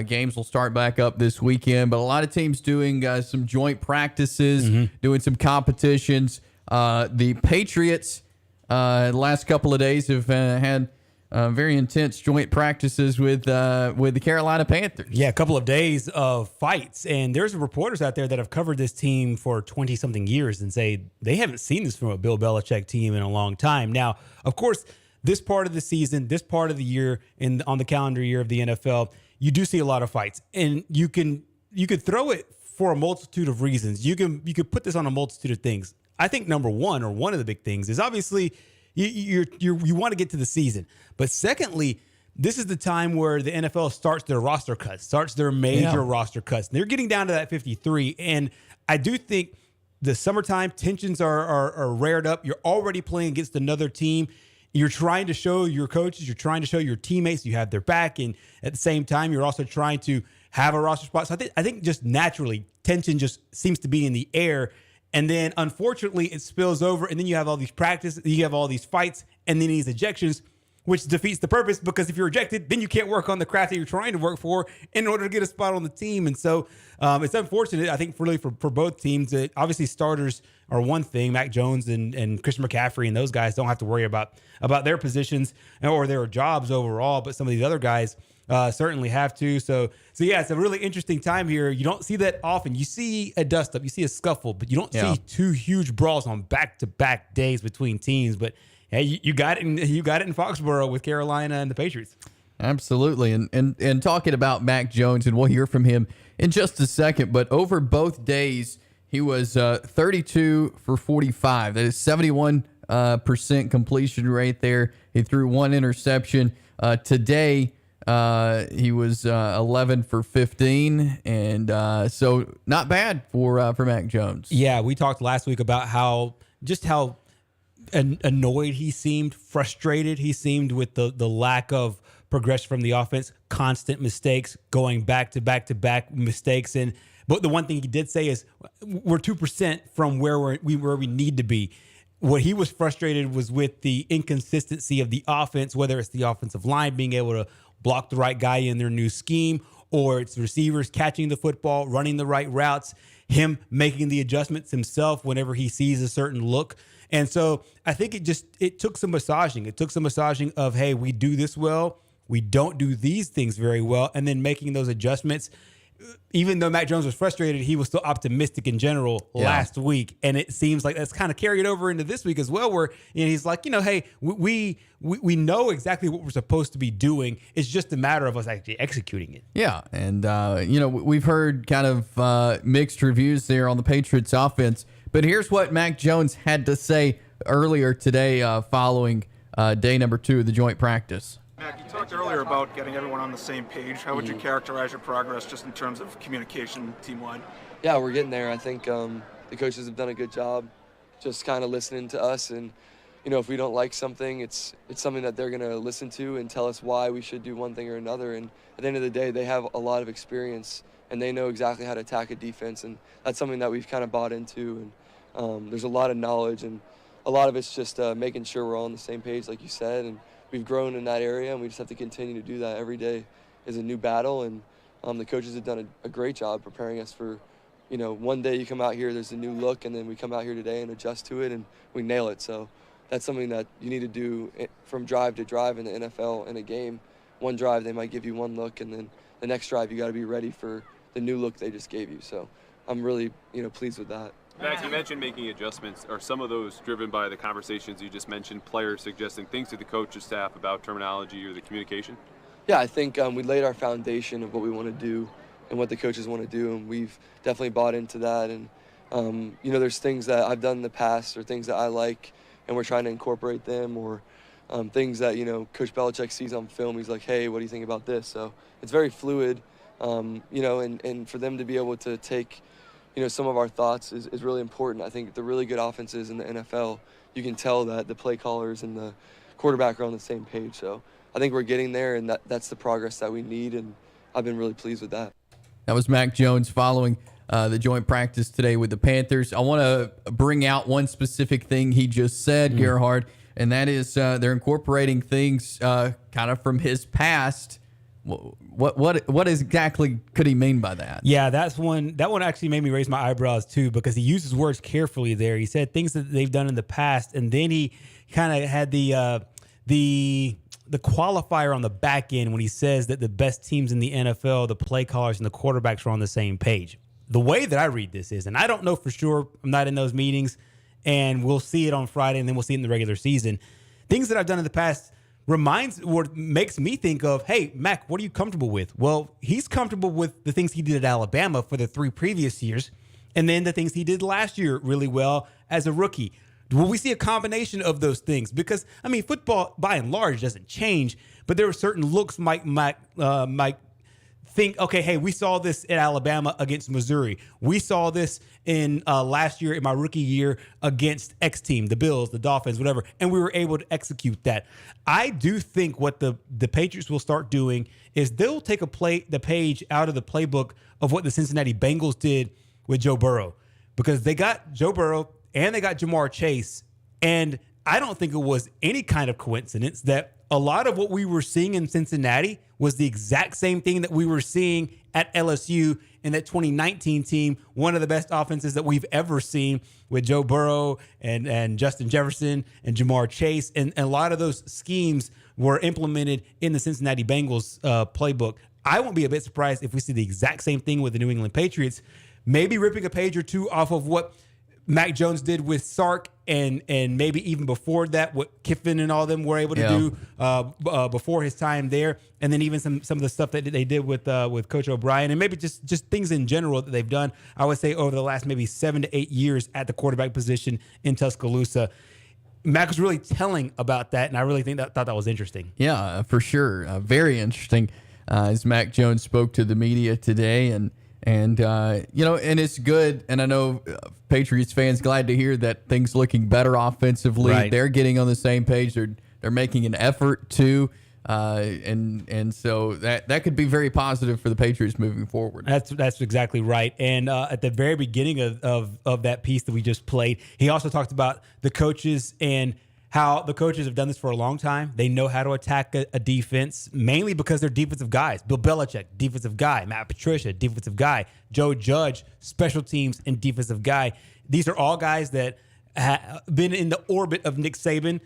Games will start back up this weekend, but a lot of teams doing some joint practices, doing some competitions. The Patriots, the last couple of days, have had very intense joint practices with the Carolina Panthers. Yeah, a couple of days of fights. And there's reporters out there that have covered this team for 20-something years and say they haven't seen this from a Bill Belichick team in a long time. Now, of course, this part of the season, this part of the year on the calendar year of the NFL, you do see a lot of fights. And you could throw it for a multitude of reasons. You could put this on a multitude of things. I think number one, or one of the big things, is obviously you want to get to the season. But secondly, this is the time where the NFL starts their roster cuts, starts their major roster cuts. They're getting down to that 53. And I do think the summertime tensions are rared up. You're already playing against another team. You're trying to show your coaches, you're trying to show your teammates you have their back. And at the same time, you're also trying to have a roster spot. So I think just naturally, tension just seems to be in the air. And then, unfortunately, it spills over, and then you have all these practices, you have all these fights, and then these ejections, which defeats the purpose, because if you're ejected, then you can't work on the craft that you're trying to work for in order to get a spot on the team. And so it's unfortunate, I think, for both teams. Obviously, starters are one thing. Mac Jones and Christian McCaffrey and those guys don't have to worry about their positions or their jobs overall, but some of these other guys certainly have to. So yeah, it's a really interesting time here. You don't see that often. You see a dust up, you see a scuffle, but you don't see two huge brawls on back-to-back days between teams. But hey, you got it in Foxborough with Carolina and the Patriots. Absolutely. And talking about Mac Jones, and we'll hear from him in just a second, but over both days, he was 32 for 45. That is 71% completion rate there. He threw one interception. Today, he was 11 for 15, and so not bad for Mac Jones. Yeah, we talked last week about how annoyed he seemed, frustrated he seemed with the lack of progression from the offense, constant mistakes, going back to back mistakes. But the one thing he did say is we're 2% from where we need to be. What he was frustrated was with the inconsistency of the offense, whether it's the offensive line being able to block the right guy in their new scheme, or it's receivers catching the football, running the right routes, him making the adjustments himself whenever he sees a certain look. And so I think it took some massaging. It took some massaging of, hey, we do this well, we don't do these things very well, and then making those adjustments. Even though Mac Jones was frustrated, he was still optimistic in general last week. And it seems like that's kind of carried over into this week as well, where he's like, hey, we know exactly what we're supposed to be doing. It's just a matter of us actually executing it. Yeah. And, we've heard kind of mixed reviews there on the Patriots offense. But here's what Mac Jones had to say earlier today following day number 2 of the joint practice. Mac, you talked earlier about getting everyone on the same page. How would you characterize your progress just in terms of communication team-wide? Yeah, we're getting there. I think the coaches have done a good job just kind of listening to us. And, if we don't like something, it's something that they're going to listen to and tell us why we should do one thing or another. And at the end of the day, they have a lot of experience, and they know exactly how to attack a defense. And that's something that we've kind of bought into. And there's a lot of knowledge, and a lot of it's just making sure we're all on the same page, like you said. And we've grown in that area, and we just have to continue to do that. Every day is a new battle, and the coaches have done a great job preparing us for, one day you come out here, there's a new look, and then we come out here today and adjust to it, and we nail it. So that's something that you need to do from drive to drive in the NFL in a game. One drive, they might give you one look, and then the next drive, you got to be ready for the new look they just gave you. So I'm really, pleased with that. Mac, you mentioned making adjustments. Are some of those driven by the conversations you just mentioned, players suggesting things to the coaching staff about terminology or the communication? Yeah, I think we laid our foundation of what we want to do and what the coaches want to do, and we've definitely bought into that. And, there's things that I've done in the past or things that I like, and we're trying to incorporate them, or things that, Coach Belichick sees on film. He's like, hey, what do you think about this? So it's very fluid, and for them to be able to take some of our thoughts is really important. I think the really good offenses in the NFL, you can tell that the play callers and the quarterback are on the same page. So I think we're getting there, and that's the progress that we need, and I've been really pleased with that. That was Mac Jones following the joint practice today with the Panthers. I want to bring out one specific thing he just said, Gerhard, and that is they're incorporating things kind of from his past. What exactly could he mean by that? Yeah, that one actually made me raise my eyebrows too, because he uses words carefully there. He said things that they've done in the past, and then he kind of had the qualifier on the back end when he says that the best teams in the NFL, the play callers and the quarterbacks are on the same page. The way that I read this is, and I don't know for sure, I'm not in those meetings, and we'll see it on Friday, and then we'll see it in the regular season. Things that I've done in the past makes me think of, hey, Mac, what are you comfortable with? Well, he's comfortable with the things he did at Alabama for the 3 previous years, and then the things he did last year really well as a rookie. Will we see a combination of those things? Because, I mean, football by and large doesn't change, but there are certain looks Mike think, okay, hey, we saw this at Alabama against Missouri. We saw this in last year in my rookie year against X team, the Bills, the Dolphins, whatever, and we were able to execute that. I do think what the Patriots will start doing is they'll take the page out of the playbook of what the Cincinnati Bengals did with Joe Burrow, because they got Joe Burrow and they got Jamar Chase, and I don't think it was any kind of coincidence that a lot of what we were seeing in Cincinnati was the exact same thing that we were seeing at LSU in that 2019 team, one of the best offenses that we've ever seen with Joe Burrow and Justin Jefferson and Jamar Chase. And a lot of those schemes were implemented in the Cincinnati Bengals playbook. I won't be a bit surprised if we see the exact same thing with the New England Patriots, maybe ripping a page or two off of what Mac Jones did with Sark, and maybe even before that, what Kiffin and all them were able to do before his time there, and then even some of the stuff that they did with Coach O'Brien, and maybe just things in general that they've done, I would say, over the last maybe 7 to 8 years at the quarterback position in Tuscaloosa. Mac was really telling about that, and I really thought that was interesting. Yeah, for sure. Very interesting as Mac Jones spoke to the media today, and it's good. And I know Patriots fans glad to hear that things looking better offensively. Right. They're getting on the same page. They're making an effort to, and so that could be very positive for the Patriots moving forward. That's exactly right. And at the very beginning of that piece that we just played, he also talked about the coaches and how the coaches have done this for a long time. They know how to attack a defense, mainly because they're defensive guys. Bill Belichick, defensive guy. Matt Patricia, defensive guy. Joe Judge, special teams and defensive guy. These are all guys that have been in the orbit of Nick Saban,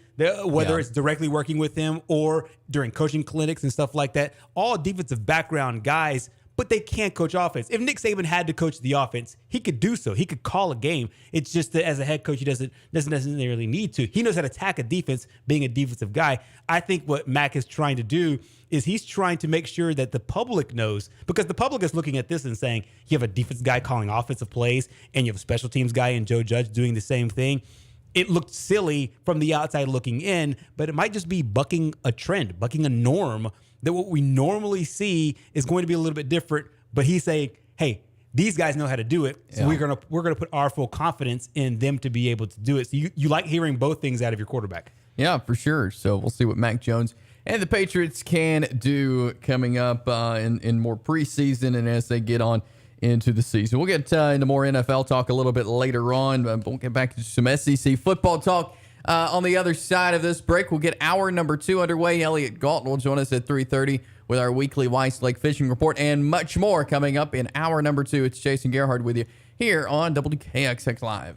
whether it's directly working with him or during coaching clinics and stuff like that. All defensive background guys, but they can't coach offense. If Nick Saban had to coach the offense, he could do so. He could call a game. It's just that as a head coach, he doesn't necessarily need to. He knows how to attack a defense, being a defensive guy. I think what Mac is trying to do is he's trying to make sure that the public knows, because the public is looking at this and saying, you have a defense guy calling offensive plays, and you have a special teams guy and Joe Judge doing the same thing. It looked silly from the outside looking in, but it might just be bucking a trend, bucking a norm, that what we normally see is going to be a little bit different. But he's saying, hey, these guys know how to do it, so we're gonna put our full confidence in them to be able to do it. So you like hearing both things out of your quarterback. Yeah, for sure. So we'll see what Mac Jones and the Patriots can do coming up in more preseason and as they get on into the season. We'll get into more NFL talk a little bit later on. We'll get back to some SEC football talk. On the other side of this break, we'll get hour number 2 underway. Elliot Galton will join us at 3:30 with our weekly Weiss Lake Fishing Report and much more coming up in hour number 2. It's Jason Gerhard with you here on WKXX Live.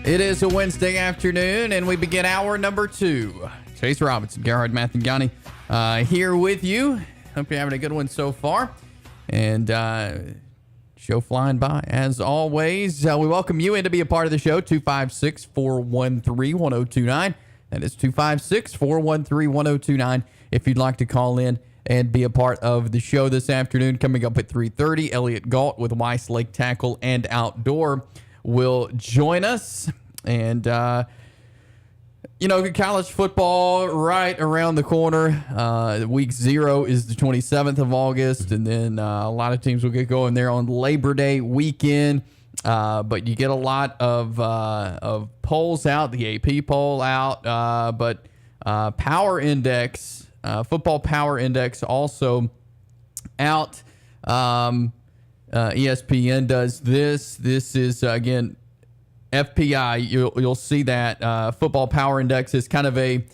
It is a Wednesday afternoon, and we begin hour number 2. Chase Robinson, Gerhard, Mathangani here with you. Hope you're having a good one so far. And show flying by, as always. We welcome you in to be a part of the show, 256-413-1029. That is 256-413-1029 if you'd like to call in and be a part of the show this afternoon. Coming up at 3:30, Elliot Galt with Weiss Lake Tackle and Outdoor will join us. And, college football right around the corner. Week 0 is the 27th of August, and then a lot of teams will get going there on Labor Day weekend. But you get a lot of polls out, the AP poll out, but Power Index, Football Power Index also out. ESPN does this. This is, again, FPI. You'll see that Football Power Index is kind of a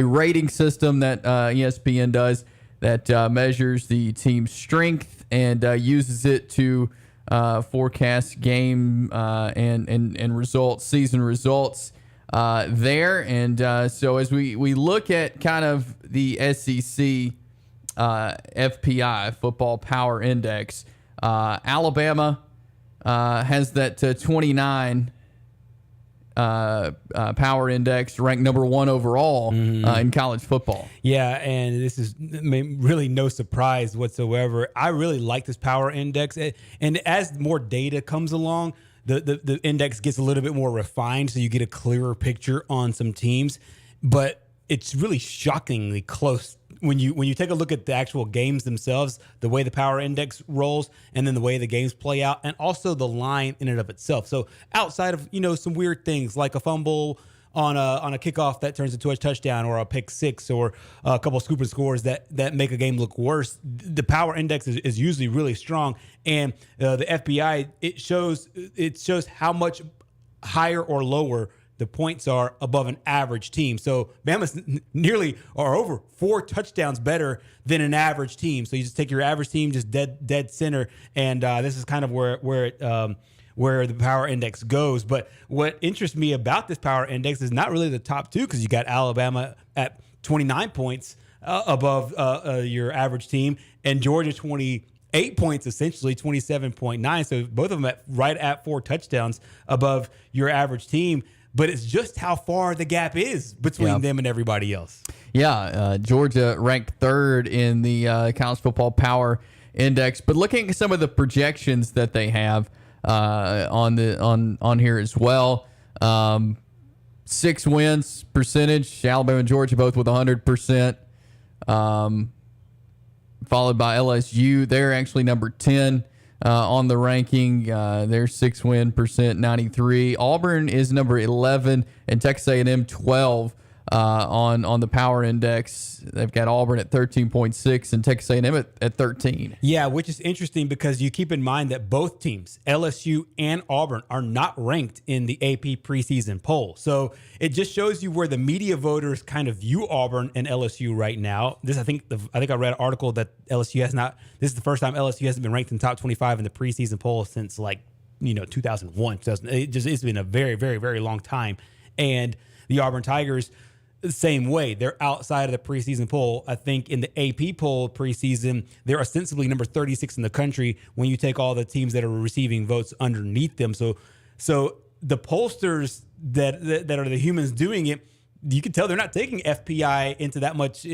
rating system that ESPN does that measures the team's strength and uses it to forecast game and results, season results there. And so as we look at kind of the SEC FPI, Football Power Index, Alabama has that 29 power index, ranked number 1 overall in college football. Yeah, and this is really no surprise whatsoever. I really like this power index, and as more data comes along, the index gets a little bit more refined, so you get a clearer picture on some teams. But it's really shockingly close when you take a look at the actual games themselves, the way the power index rolls, and then the way the games play out, and also the line in and of itself. So outside of some weird things like a fumble on a kickoff that turns into a touchdown, or a pick six, or a couple of scooping scores that make a game look worse, the power index is usually really strong. And the FBI, it shows how much higher or lower the points are above an average team. So Bama's nearly or over 4 touchdowns better than an average team. So you just take your average team, just dead center, and this is kind of where the power index goes. But what interests me about this power index is not really the top 2, because you got Alabama at 29 points above your average team, and Georgia 28 points, essentially 27.9. So both of them right at 4 touchdowns above your average team. But it's just how far the gap is between them and everybody else. Yeah, Georgia ranked 3rd in the College Football Power Index. But looking at some of the projections that they have on here as well, 6 wins percentage, Alabama and Georgia both with 100%, followed by LSU. They're actually number 10. On the ranking, their 6-win percent, 93. Auburn is number 11, and Texas A&M 12 on the power index. They've got Auburn at 13.6 and Texas A&M at 13. Yeah, which is interesting because you keep in mind that both teams, LSU and Auburn, are not ranked in the AP preseason poll. So it just shows you where the media voters kind of view Auburn and LSU right now. I think I read an article that LSU has not. This is the first time LSU hasn't been ranked in the top 25 in the preseason poll since 2001. It's been a very, very, very long time. And the Auburn Tigers, the same way. They're outside of the preseason poll. I think in the AP poll preseason, they're ostensibly number 36 in the country when you take all the teams that are receiving votes underneath them. So the pollsters that are the humans doing it, you can tell they're not taking FPI into that much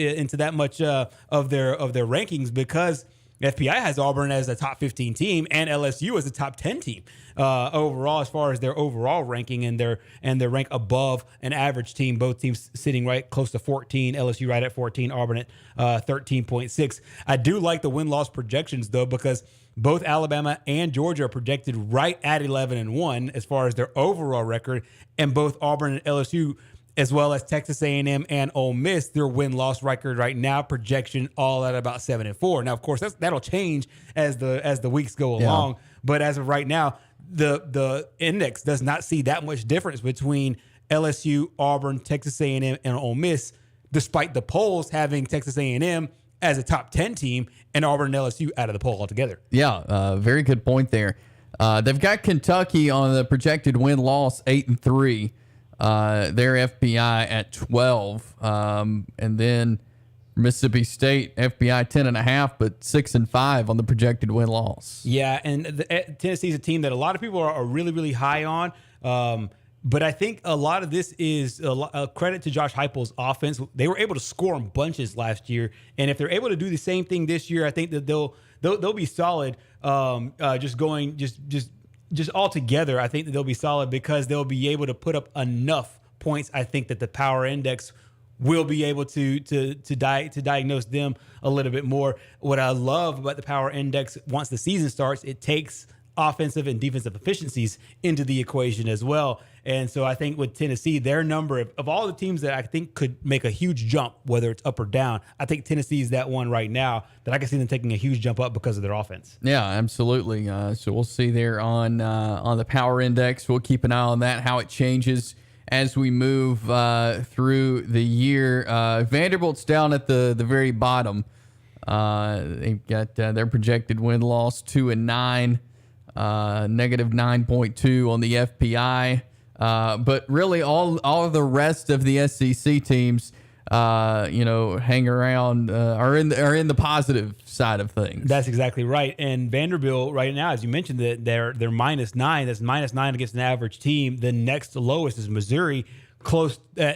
of their rankings, because FPI has Auburn as a top 15 team and LSU as a top 10 team overall, as far as their overall ranking, and their rank above an average team. Both teams sitting right close to 14, LSU right at 14, Auburn at 13.6. I do like the win-loss projections, though, because both Alabama and Georgia are projected right at 11-1 as far as their overall record, and both Auburn and LSU, as well as Texas A&M and Ole Miss, their win-loss record right now, projection all at about 7-4. Now, of course, that'll change as the weeks go along. But as of right now, the index does not see that much difference between LSU, Auburn, Texas A&M, and Ole Miss, despite the polls having Texas A&M as a top 10 team and Auburn and LSU out of the poll altogether. Yeah, very good point there. They've got Kentucky on the projected win-loss 8-3. Their FPI at 12, and then Mississippi State FPI 10.5, but 6-5 on the projected win-loss. Yeah, and Tennessee's a team that a lot of people are really, really high on. But I think a lot of this is a credit to Josh Heupel's offense. They were able to score in bunches last year, and if they're able to do the same thing this year, I think that they'll be solid. Just all together, I think that they'll be solid because they'll be able to put up enough points. I think that the power index will be able to diagnose them a little bit more. What I love about the power index, once the season starts, it takes offensive and defensive efficiencies into the equation as well. And so I think with Tennessee, their number of all the teams that I think could make a huge jump, whether it's up or down, I think Tennessee is that one right now that I can see them taking a huge jump up because of their offense. Yeah, absolutely. So we'll see there on the power index. We'll keep an eye on that, how it changes as we move through the year. Vanderbilt's down at the very bottom. They've got their projected win-loss 2-9, negative 9.2 on the FPI. But really, all of the rest of the SEC teams, hang around, are in the positive side of things. That's exactly right. And Vanderbilt right now, as you mentioned, that they're -9. That's -9 against an average team. The next lowest is Missouri,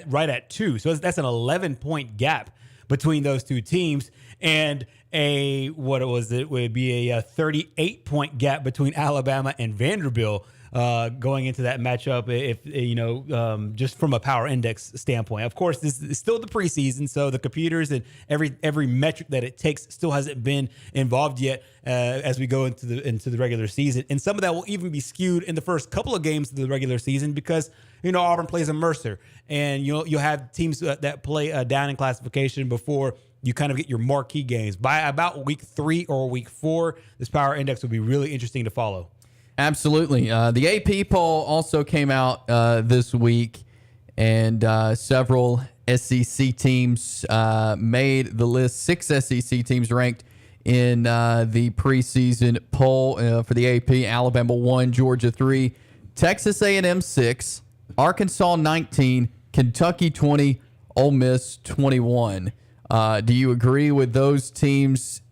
right at 2. So that's an 11-point gap between those two teams, and it would be a 38-point gap between Alabama and Vanderbilt. Going into that matchup, just from a power index standpoint. Of course, this is still the preseason, so the computers and every metric that it takes still hasn't been involved yet as we go into the regular season. And some of that will even be skewed in the first couple of games of the regular season because Auburn plays a Mercer, and you'll have teams that play down in classification before you kind of get your marquee games. By about week 3 or week 4, this power index will be really interesting to follow. Absolutely. The AP poll also came out this week, and several SEC teams made the list. 6 SEC teams ranked in the preseason poll for the AP. Alabama 1, Georgia 3, Texas A&M 6, Arkansas 19, Kentucky 20, Ole Miss 21. Do you agree with those teams,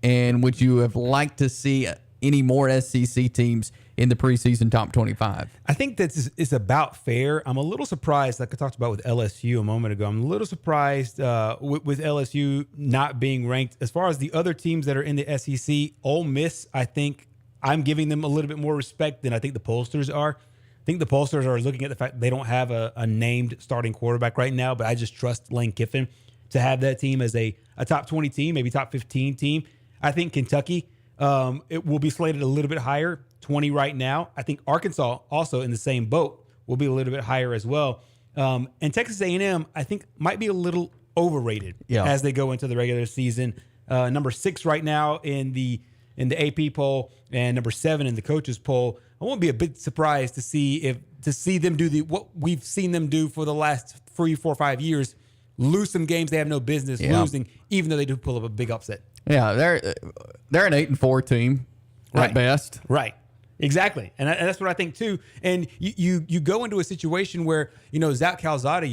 and would you have liked to see any more SEC teams in the preseason top 25? I think that it's about fair. I'm a little surprised, like I talked about with LSU a moment ago. I'm a little surprised with LSU not being ranked. As far as the other teams that are in the SEC, Ole Miss, I think I'm giving them a little bit more respect than I think the pollsters are. I think the pollsters are looking at the fact that they don't have a named starting quarterback right now, but I just trust Lane Kiffin to have that team as a top 20 team, maybe top 15 team. I think Kentucky, it will be slated a little bit higher, 20 right now. I think Arkansas also in the same boat will be a little bit higher as well. And Texas A&M, I think, might be a little overrated as they go into the regular season. Number 6 right now in the AP poll, and number 7 in the coaches poll. I won't be a bit surprised to see them do what we've seen them do for the last 3, 4, 5 years, lose some games they have no business losing, even though they do pull up a big upset. Yeah, they're an 8-4 team at best. Right. Exactly. And that's what I think too. And you go into a situation where, Zach Calzada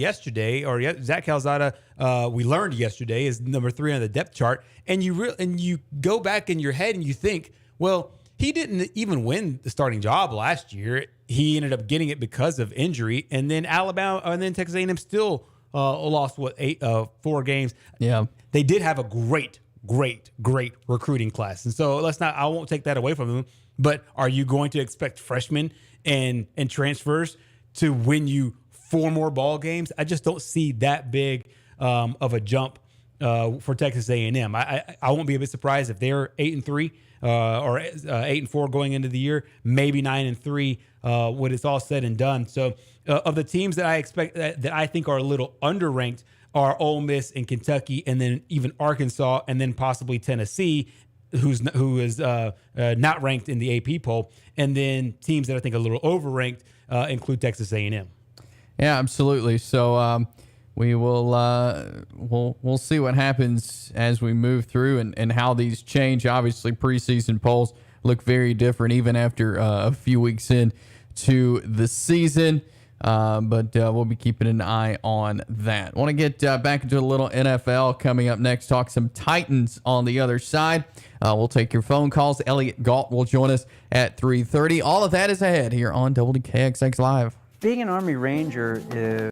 we learned yesterday is number 3 on the depth chart. And you go back in your head and you think, well, he didn't even win the starting job last year. He ended up getting it because of injury. And then Texas A&M still lost 4 games. Yeah. They did have a great recruiting class. And so I won't take that away from them. But are you going to expect freshmen and transfers to win you 4 more ball games? I just don't see that big of a jump for Texas A&M. I won't be a bit surprised if they're 8-3 or 8-4 going into the year, maybe 9-3 when it's all said and done. So of the teams that I expect that I think are a little underranked are Ole Miss and Kentucky, and then even Arkansas, and then possibly Tennessee, who is not ranked in the AP poll, and then teams that I think are a little overranked include Texas A&M. Yeah, absolutely. So we will we'll see what happens as we move through and how these change. Obviously, preseason polls look very different even after a few weeks in to the season. But we'll be keeping an eye on that. Want to get back into a little NFL coming up next. Talk some Titans on the other side. We'll take your phone calls. Elliot Galt will join us at 3:30. All of that is ahead here on WKXX Live. Being an Army Ranger is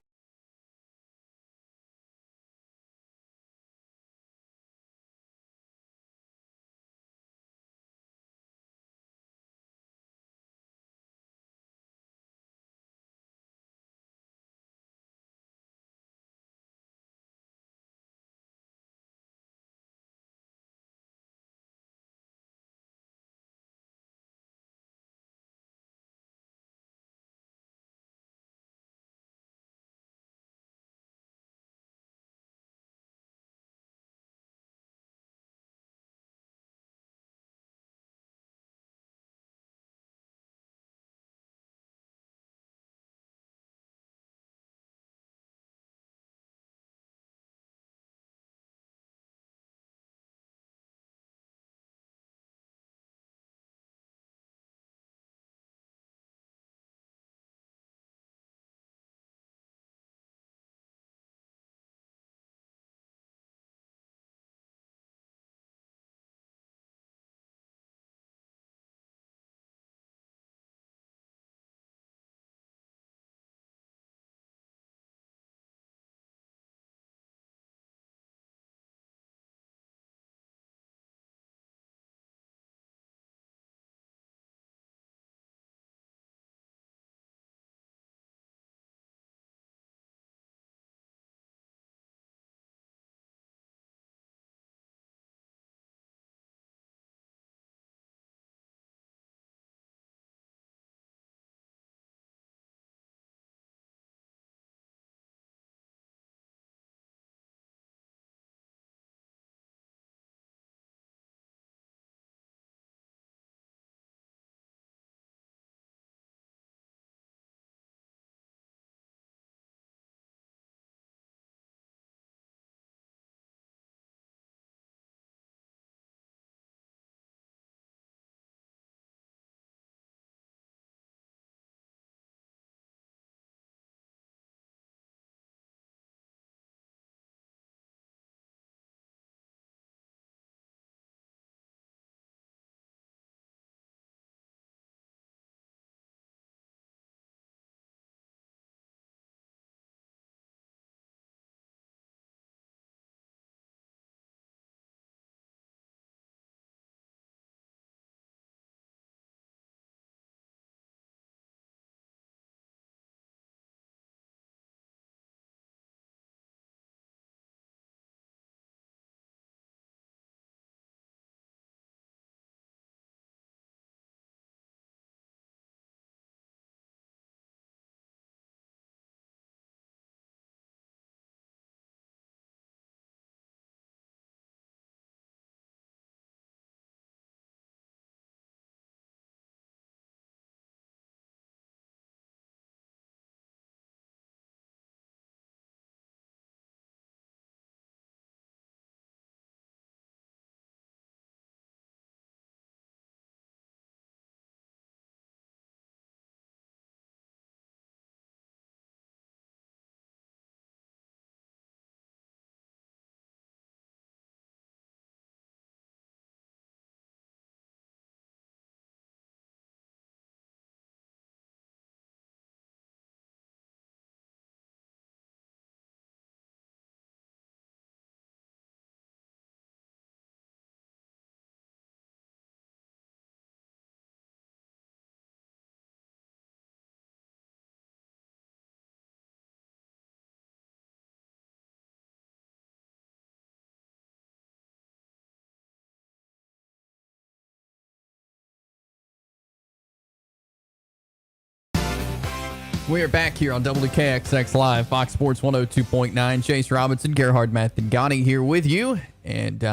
We are back here on WKXX Live, Fox Sports 102.9. Chase Robinson, Gerhard, Mathangani here with you. And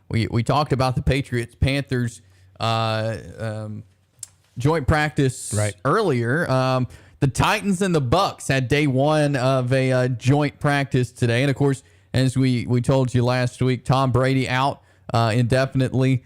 we talked about the Patriots-Panthers joint practice earlier. The Titans and the Bucks had day one of a joint practice today. And, of course, as we told you last week, Tom Brady out indefinitely,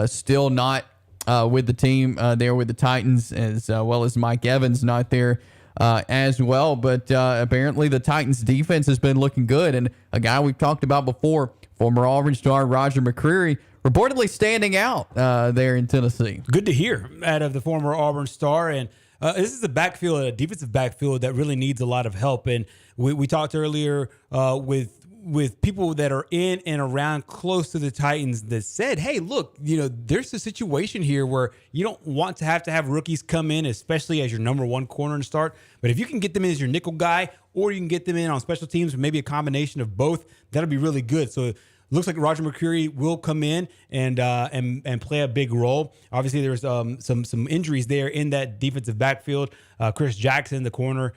still not with the team there with the Titans, as well as Mike Evans not there as well. But apparently the Titans defense has been looking good. And a guy we've talked about before, former Auburn star Roger McCreary, reportedly standing out there in Tennessee. Good to hear out of the former Auburn star. And this is a defensive backfield that really needs a lot of help. And we talked earlier with people that are in and around close to the Titans that said, hey, look, there's a situation here where you don't want to have rookies come in, especially as your number one corner and start. But if you can get them in as your nickel guy, or you can get them in on special teams, or maybe a combination of both, that'll be really good. So looks like Roger McCreary will come in and play a big role. Obviously, there's some injuries there in that defensive backfield. Chris Jackson, the corner,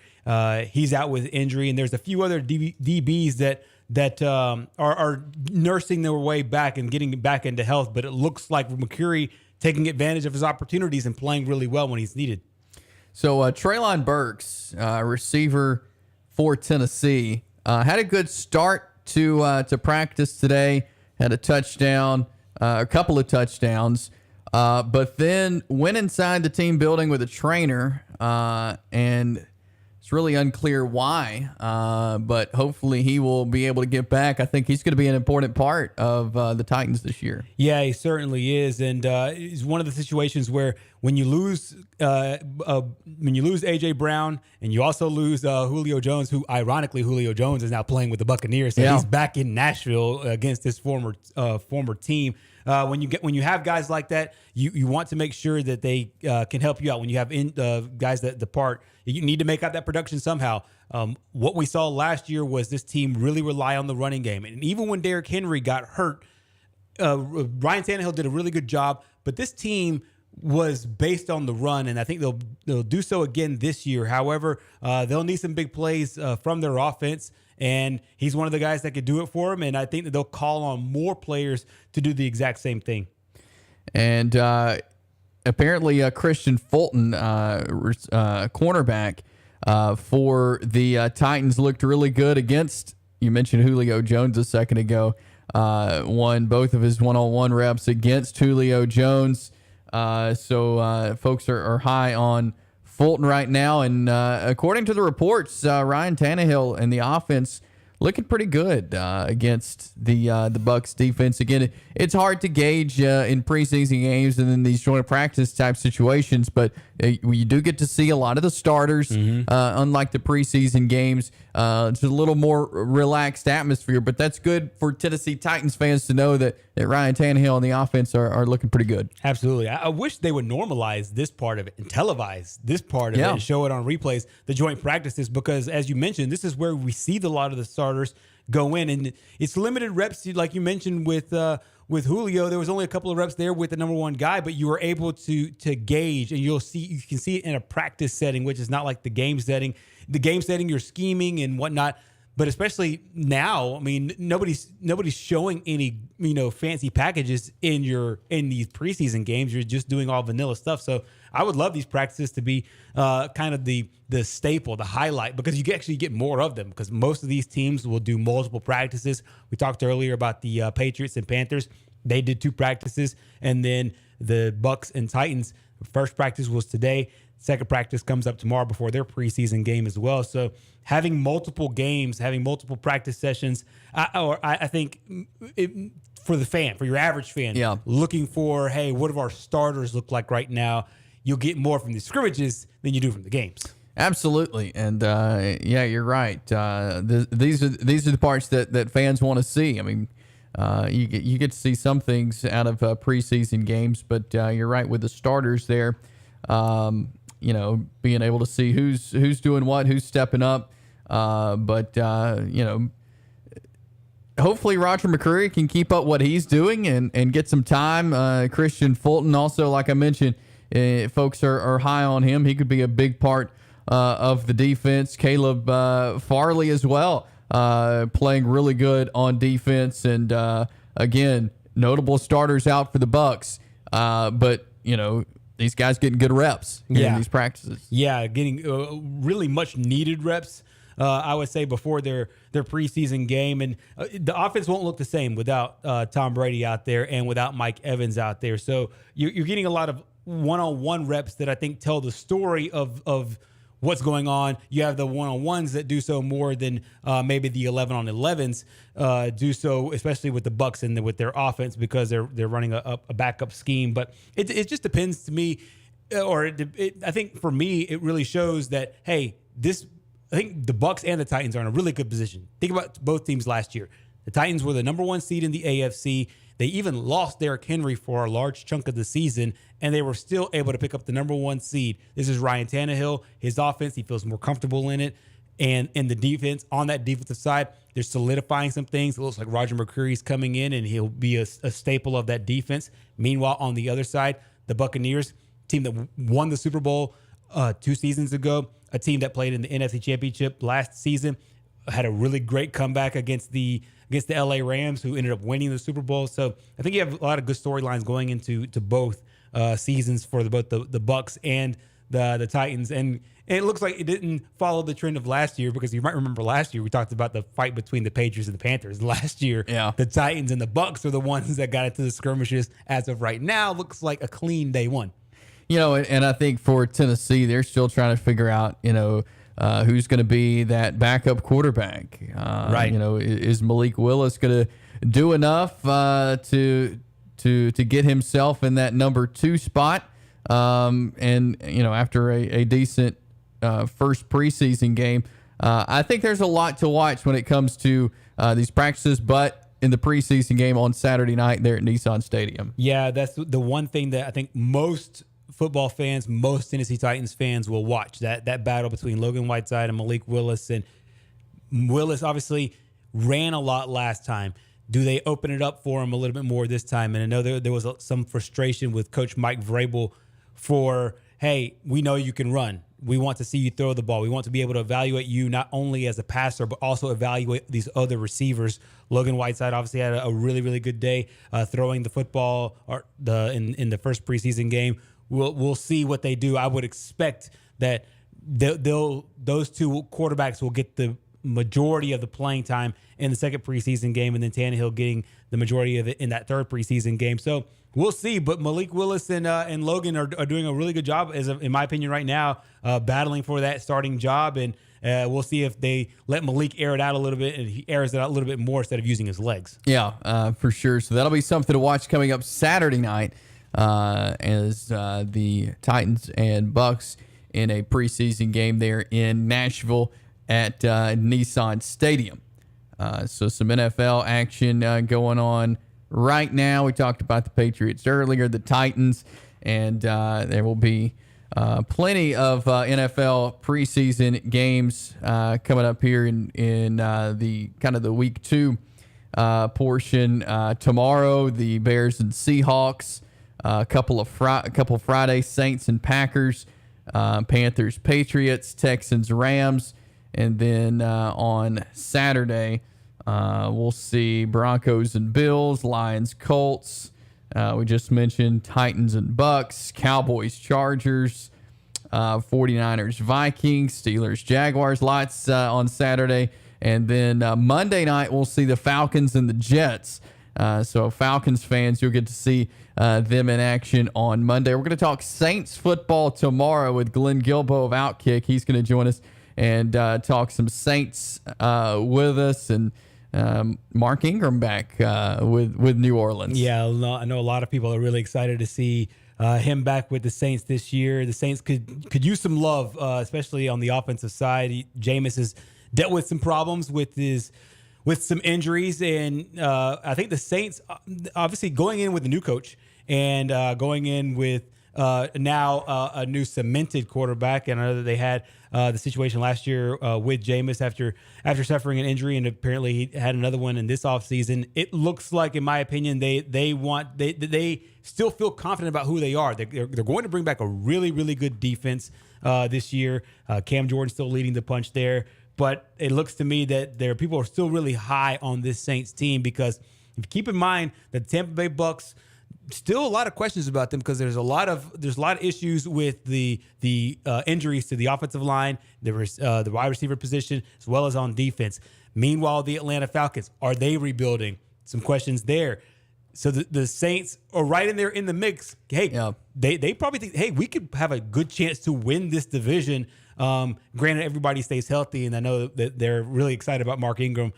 he's out with injury, and there's a few other DBs that are nursing their way back and getting back into health. But it looks like McCreary taking advantage of his opportunities and playing really well when he's needed. So Treylon Burks, receiver for Tennessee, had a good start to practice today, had a touchdown, a couple of touchdowns, but then went inside the team building with a trainer, and it's really unclear why, but hopefully he will be able to get back. I think he's going to be an important part of the Titans this year. Yeah, he certainly is, and it's one of the situations where when you lose A.J. Brown and you also lose Julio Jones, who ironically Julio Jones is now playing with the Buccaneers, so he's back in Nashville against his former team. When you have guys like that, you want to make sure that they can help you out. When you have guys that depart, you need to make out that production somehow. What we saw last year was this team really rely on the running game, and even when Derrick Henry got hurt, Ryan Tannehill did a really good job. But this team was based on the run, and I think they'll do so again this year. However, they'll need some big plays from their offense, and he's one of the guys that could do it for them. And I think that they'll call on more players to do the exact same thing. And apparently, Christian Fulton, cornerback for the Titans, looked really good against. You mentioned Julio Jones a second ago. Won both of his one-on-one reps against Julio Jones. So folks are high on Fulton right now. And according to the reports, Ryan Tannehill and the offense looking pretty good against the Bucs defense. Again, it's hard to gauge in preseason games and in these joint practice type situations, but you do get to see a lot of the starters, unlike the preseason games. It's a little more relaxed atmosphere, but that's good for Tennessee Titans fans to know that Ryan Tannehill and the offense are looking pretty good. Absolutely. I wish they would normalize this part of it and televise this part of it and show it on replays, the joint practices, because as you mentioned, this is where we see a lot of the starters go in, and it's limited reps, like you mentioned with Julio. There was only a couple of reps there with the number one guy, but you were able to gauge, and you can see it in a practice setting, which is not like the game setting. The game setting, you're scheming and whatnot, but especially now, I mean, nobody's showing any fancy packages in these preseason games. You're just doing all vanilla stuff. So I would love these practices to be kind of the staple, the highlight, because you actually get more of them, because most of these teams will do multiple practices. We talked earlier about the Patriots and Panthers. They did 2 practices, and then the Bucs and Titans, first practice was today. Second practice comes up tomorrow before their preseason game as well. So having multiple games, having multiple practice sessions, I think for your average fan, looking for, hey, what do our starters look like right now? You'll get more from the scrimmages than you do from the games. Absolutely, and you're right. These are the parts that fans want to see. I mean, you get to see some things out of preseason games, but you're right with the starters there. Being able to see who's doing what, who's stepping up. But hopefully Roger McCreary can keep up what he's doing and get some time. Christian Fulton also, like I mentioned, folks are high on him. He could be a big part of the defense. Caleb Farley as well, playing really good on defense. And again, notable starters out for the Bucs. But these guys getting good reps in these practices. Yeah, getting really much needed reps. I would say, before their preseason game. And the offense won't look the same without Tom Brady out there and without Mike Evans out there. So you're getting a lot of one-on-one reps that I think tell the story of what's going on. You have the one-on-ones that do so more than maybe the 11-on-11s do so, especially with the Bucs and with their offense, because they're running a backup scheme. But it just depends to me, I think for me, it really shows that, hey, I think the Bucs and the Titans are in a really good position. Think about both teams last year. The Titans were the number 1 seed in the AFC. They even lost Derrick Henry for a large chunk of the season, and they were still able to pick up the number 1 seed. This is Ryan Tannehill. His offense, he feels more comfortable in it. And in the defense, on that defensive side, they're solidifying some things. It looks like Roger McCreary's coming in, and he'll be a staple of that defense. Meanwhile, on the other side, the Buccaneers, team that won the Super Bowl 2 seasons ago, a team that played in the NFC Championship last season, had a really great comeback against the LA Rams, who ended up winning the Super Bowl. So I think you have a lot of good storylines going into both seasons for both the Bucs and the Titans. And it looks like it didn't follow the trend of last year, because you might remember last year we talked about the fight between the Patriots and the Panthers. Last year, the Titans and the Bucs are the ones that got into the skirmishes. As of right now, looks like a clean day one. And I think for Tennessee, they're still trying to figure out, who's going to be that backup quarterback. Right. Is Malik Willis going to do enough to get himself in that number 2 spot? After a decent first preseason game, I think there's a lot to watch when it comes to these practices, but in the preseason game on Saturday night there at Nissan Stadium. Yeah, that's the one thing that I think most football fans, most Tennessee Titans fans will watch, that battle between Logan Whiteside and Malik Willis. And Willis obviously ran a lot last time. Do they open it up for him a little bit more this time? And I know there was some frustration with Coach Mike Vrabel for, hey, we know you can run. We want to see you throw the ball. We want to be able to evaluate you not only as a passer, but also evaluate these other receivers. Logan Whiteside obviously had a really, really good day throwing the football in the first preseason game. We'll see what they do. I would expect that those 2 quarterbacks will get the majority of the playing time in the second preseason game, and then Tannehill getting the majority of it in that third preseason game. So we'll see. But Malik Willis and Logan are doing a really good job, in my opinion, right now, battling for that starting job. And we'll see if they let Malik air it out a little bit, and he airs it out a little bit more instead of using his legs. Yeah, for sure. So that'll be something to watch coming up Saturday night. As the Titans and Bucs in a preseason game there in Nashville at Nissan Stadium. So some NFL action going on right now. We talked about the Patriots earlier, the Titans, and there will be plenty of NFL preseason games coming up here in the kind of the week 2 portion. Tomorrow, the Bears and Seahawks. A couple Friday, Saints and Packers, Panthers, Patriots, Texans, Rams, and then on Saturday we'll see Broncos and Bills, Lions, Colts. We just mentioned Titans and Bucs, Cowboys, Chargers, 49ers, Vikings, Steelers, Jaguars. Lots on Saturday, and then Monday night we'll see the Falcons and the Jets. So Falcons fans, you'll get to see them in action on Monday. We're going to talk Saints football tomorrow with Glenn Gilbo of Outkick. He's going to join us and talk some Saints with us, and Mark Ingram back with New Orleans. Yeah, I know a lot of people are really excited to see him back with the Saints this year. The Saints could use some love, especially on the offensive side. Jameis has dealt with some problems with some injuries, and I think the Saints, obviously going in with a new coach and going in with now a new cemented quarterback. And I know that they had the situation last year with Jameis after suffering an injury, and apparently he had another one in this offseason. It looks like, in my opinion, they still feel confident about who they are. They're going to bring back a really, really good defense this year. Cam Jordan still leading the punch there. But it looks to me that people are still really high on this Saints team, because if you keep in mind that the Tampa Bay Bucs still a lot of questions about them because there's a lot of issues with the injuries to the offensive line, the wide receiver position, as well as on defense. Meanwhile, the Atlanta Falcons, are they rebuilding? Some questions there. So the Saints are right in there in the mix. Hey, they probably think, hey, we could have a good chance to win this division. Granted, everybody stays healthy, and I know that they're really excited about Mark Ingram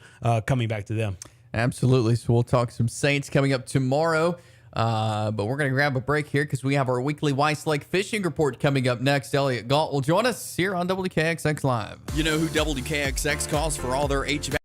coming back to them. Absolutely. So we'll talk some Saints coming up tomorrow. But we're going to grab a break here because we have our weekly Weiss Lake Fishing Report coming up next. Elliot Galt will join us here on WKXX Live. You know who WKXX calls for all their HVAC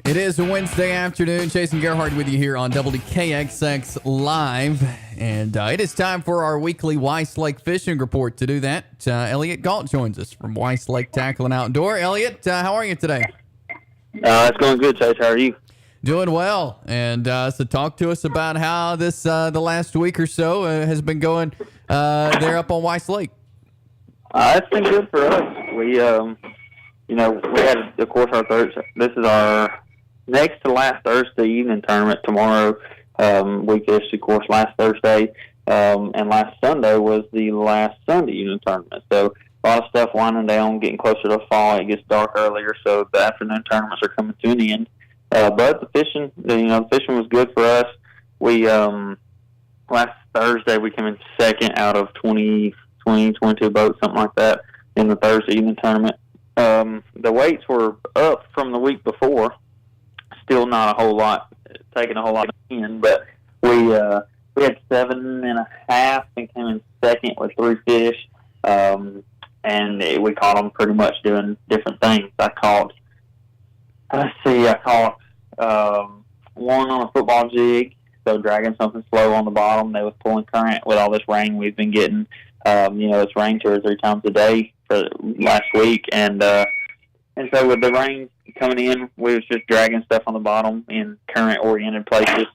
It is a Wednesday afternoon. Jason Gerhard with you here on WKXX Live. And it is time for our weekly Weiss Lake Fishing Report. To do that, Elliot Galt joins us from Weiss Lake Tackle and Outdoor. Elliot, how are you today? It's going good, Chase. How are you? Doing well. And so talk to us about how this the last week or so has been going there up on Weiss Lake. It's been good for us. We had, of course, this is our next to last Thursday evening tournament tomorrow. We fished, of course, last Thursday, and last Sunday was the last Sunday evening tournament. So a lot of stuff winding down, getting closer to fall. It gets dark earlier, so the afternoon tournaments are coming to an end. But the fishing was good for us. We last Thursday we came in second out of 22 boats, something like that, in the Thursday evening tournament. The weights were up from the week before. Still not a whole lot, taking a whole lot in, but we had 7.5 and came in second with 3 fish, and we caught them pretty much doing different things. I caught one on a football jig, so dragging something slow on the bottom. They was pulling current with all this rain we've been getting. It's rained 2 or 3 times a day for last week, and so with the rain coming in, we was just dragging stuff on the bottom in current-oriented places.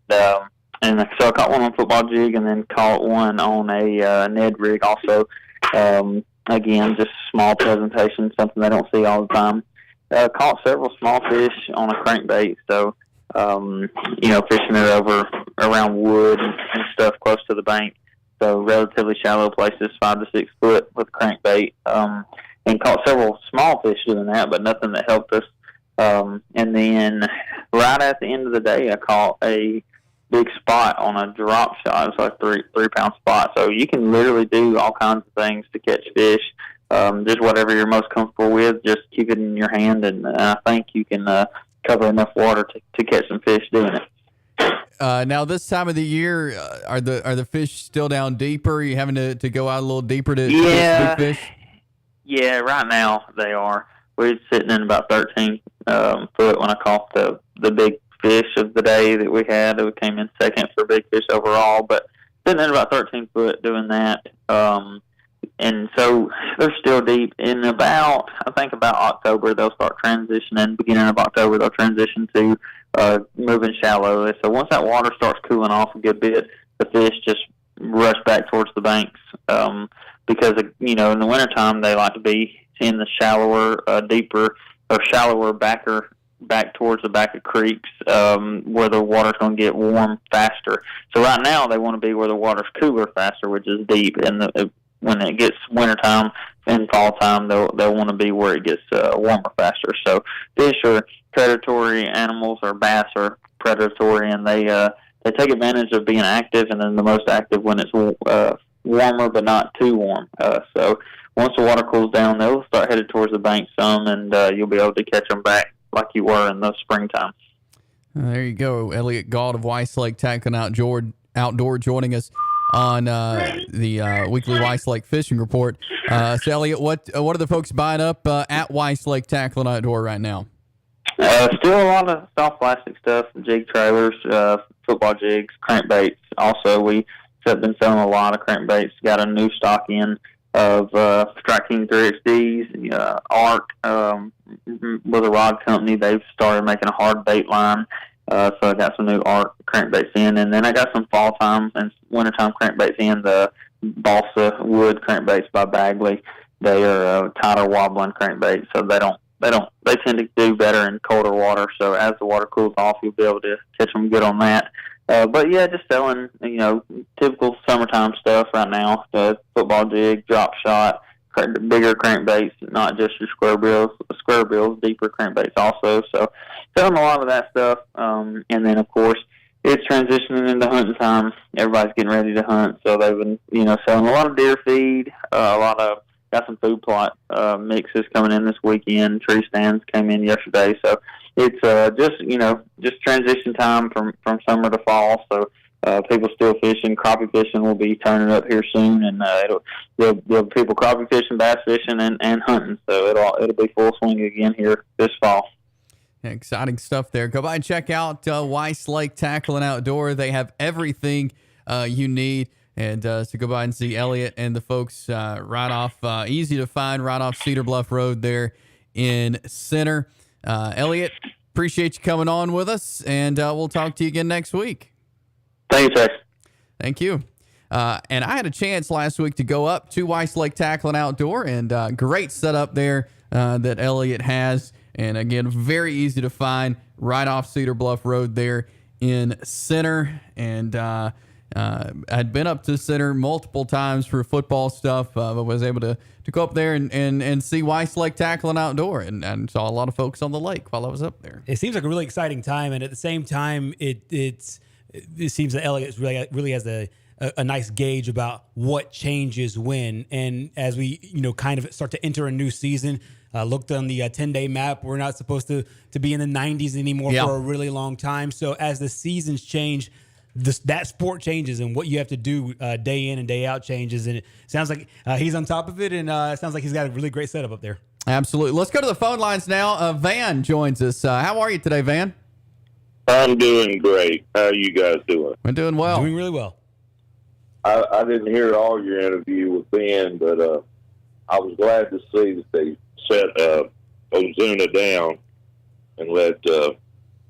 And so I caught one on a football jig and then caught one on a Ned rig also. Again, just small presentation, something they don't see all the time. Caught several small fish on a crankbait, so, fishing it over around wood and stuff close to the bank. So relatively shallow places, 5 to 6 foot with crankbait. And caught several small fish doing that, but nothing that helped us. And then right at the end of the day, I caught a big spot on a drop shot. It was like 3-pound spot. So you can literally do all kinds of things to catch fish. Just whatever you're most comfortable with, just keep it in your hand, and I think you can cover enough water to catch some fish doing it. Now, this time of the year, are the fish still down deeper? Are you having to go out a little deeper to catch big fish? Yeah, right now they are. We're sitting in about 13 foot when I caught the big fish of the day that we had. We came in second for big fish overall, but sitting in about 13 foot doing that. And so they're still deep. In about October, they'll start transitioning. Beginning of October, they'll transition to moving shallow. So once that water starts cooling off a good bit, the fish just rush back towards the banks. Because, in the wintertime, they like to be in the shallower, deeper, or shallower back towards the back of creeks where the water's going to get warm faster. So right now, they want to be where the water's cooler faster, which is deep. And when it gets wintertime and fall time, they'll want to be where it gets warmer faster. So fish are predatory animals, or bass are predatory, and they take advantage of being active, and then the most active when it's warmer but not too warm. So once the water cools down, they'll start headed towards the bank some, and you'll be able to catch them back like you were in the springtime. There you go. Elliot Galt of Weiss Lake Tackle and Outdoor joining us on the weekly Weiss Lake Fishing Report. So, Elliot, what are the folks buying up at Weiss Lake Tackle and Outdoor right now? Still a lot of soft plastic stuff, jig trailers, football jigs, crankbaits. Also, we have been selling a lot of crankbaits. Got a new stock in of Strike King 3XDs. Arc with a rod company. They've started making a hard bait line. So I got some new Arc crankbaits in. And then I got some fall time and wintertime crankbaits in, the balsa wood crankbaits by Bagley. They are tighter wobbling crankbaits, so they tend to do better in colder water. So as the water cools off, you'll be able to catch them good on that. But yeah, just selling, typical summertime stuff right now. The football jig, drop shot, bigger crankbaits, not just your square bills, deeper crankbaits also. So selling a lot of that stuff. And then of course it's transitioning into hunting time. Everybody's getting ready to hunt. So they've been, selling a lot of deer feed, got some food plot mixes coming in this weekend. Tree stands came in yesterday. So it's just transition time from summer to fall. So people still fishing. Crappie fishing will be turning up here soon, and there'll be people crappie fishing, bass fishing, and hunting. So it'll be full swing again here this fall. Exciting stuff there. Go by and check out Weiss Lake Tackle and Outdoor. They have everything you need. And so go by and see Elliot and the folks right off, easy to find, right off Cedar Bluff Road there in Center. Elliot, appreciate you coming on with us, and we'll talk to you again next week. Thanks, Tex. Thank you. And I had a chance last week to go up to Weiss Lake Tackle and Outdoor, and great setup there that Elliot has. And again, very easy to find right off Cedar Bluff Road there in Center. And I'd been up to Center multiple times for football stuff, but was able to go up there and see Weiss Lake Tackle and Outdoor, and saw a lot of folks on the lake while I was up there. It seems like a really exciting time, and at the same time, it seems that Elliot really has a nice gauge about what changes when. And as we kind of start to enter a new season, looked on the 10-day map, we're not supposed to be in the 90s anymore for a really long time. So as the seasons change, that sport changes, and what you have to do day in and day out changes. And it sounds like he's on top of it, and it sounds like he's got a really great setup up there. Absolutely. Let's go to the phone lines now. Van joins us. How are you today, Van? I'm doing great. How are you guys doing? We're doing well. Doing really well. I didn't hear all your interview with Ben, but I was glad to see that they set Ozuna down and let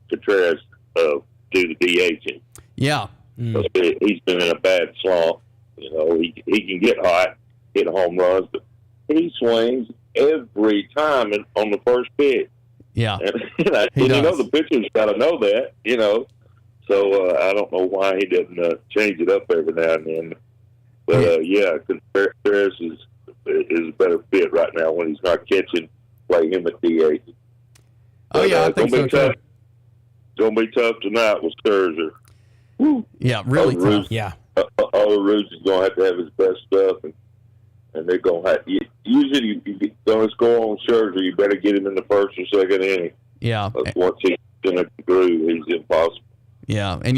Contreras do the DHing. Yeah. He's been in a bad slump. He can get hot, hit home runs, but he swings every time on the first pitch. Yeah. And the pitcher's got to know that, So I don't know why he doesn't change it up every now and then. But, Contreras is a better fit right now when he's not catching, play him at DH. Oh, yeah, I think so, too. It's going to be tough tonight with Scherzer. Woo. Yeah, really tough. Yeah. All Roots is going to have his best stuff, and they're going to have – usually if you're going to score on Scherzer, you better get him in the first or second inning. Yeah. Once he's in a groove, he's impossible. Yeah, and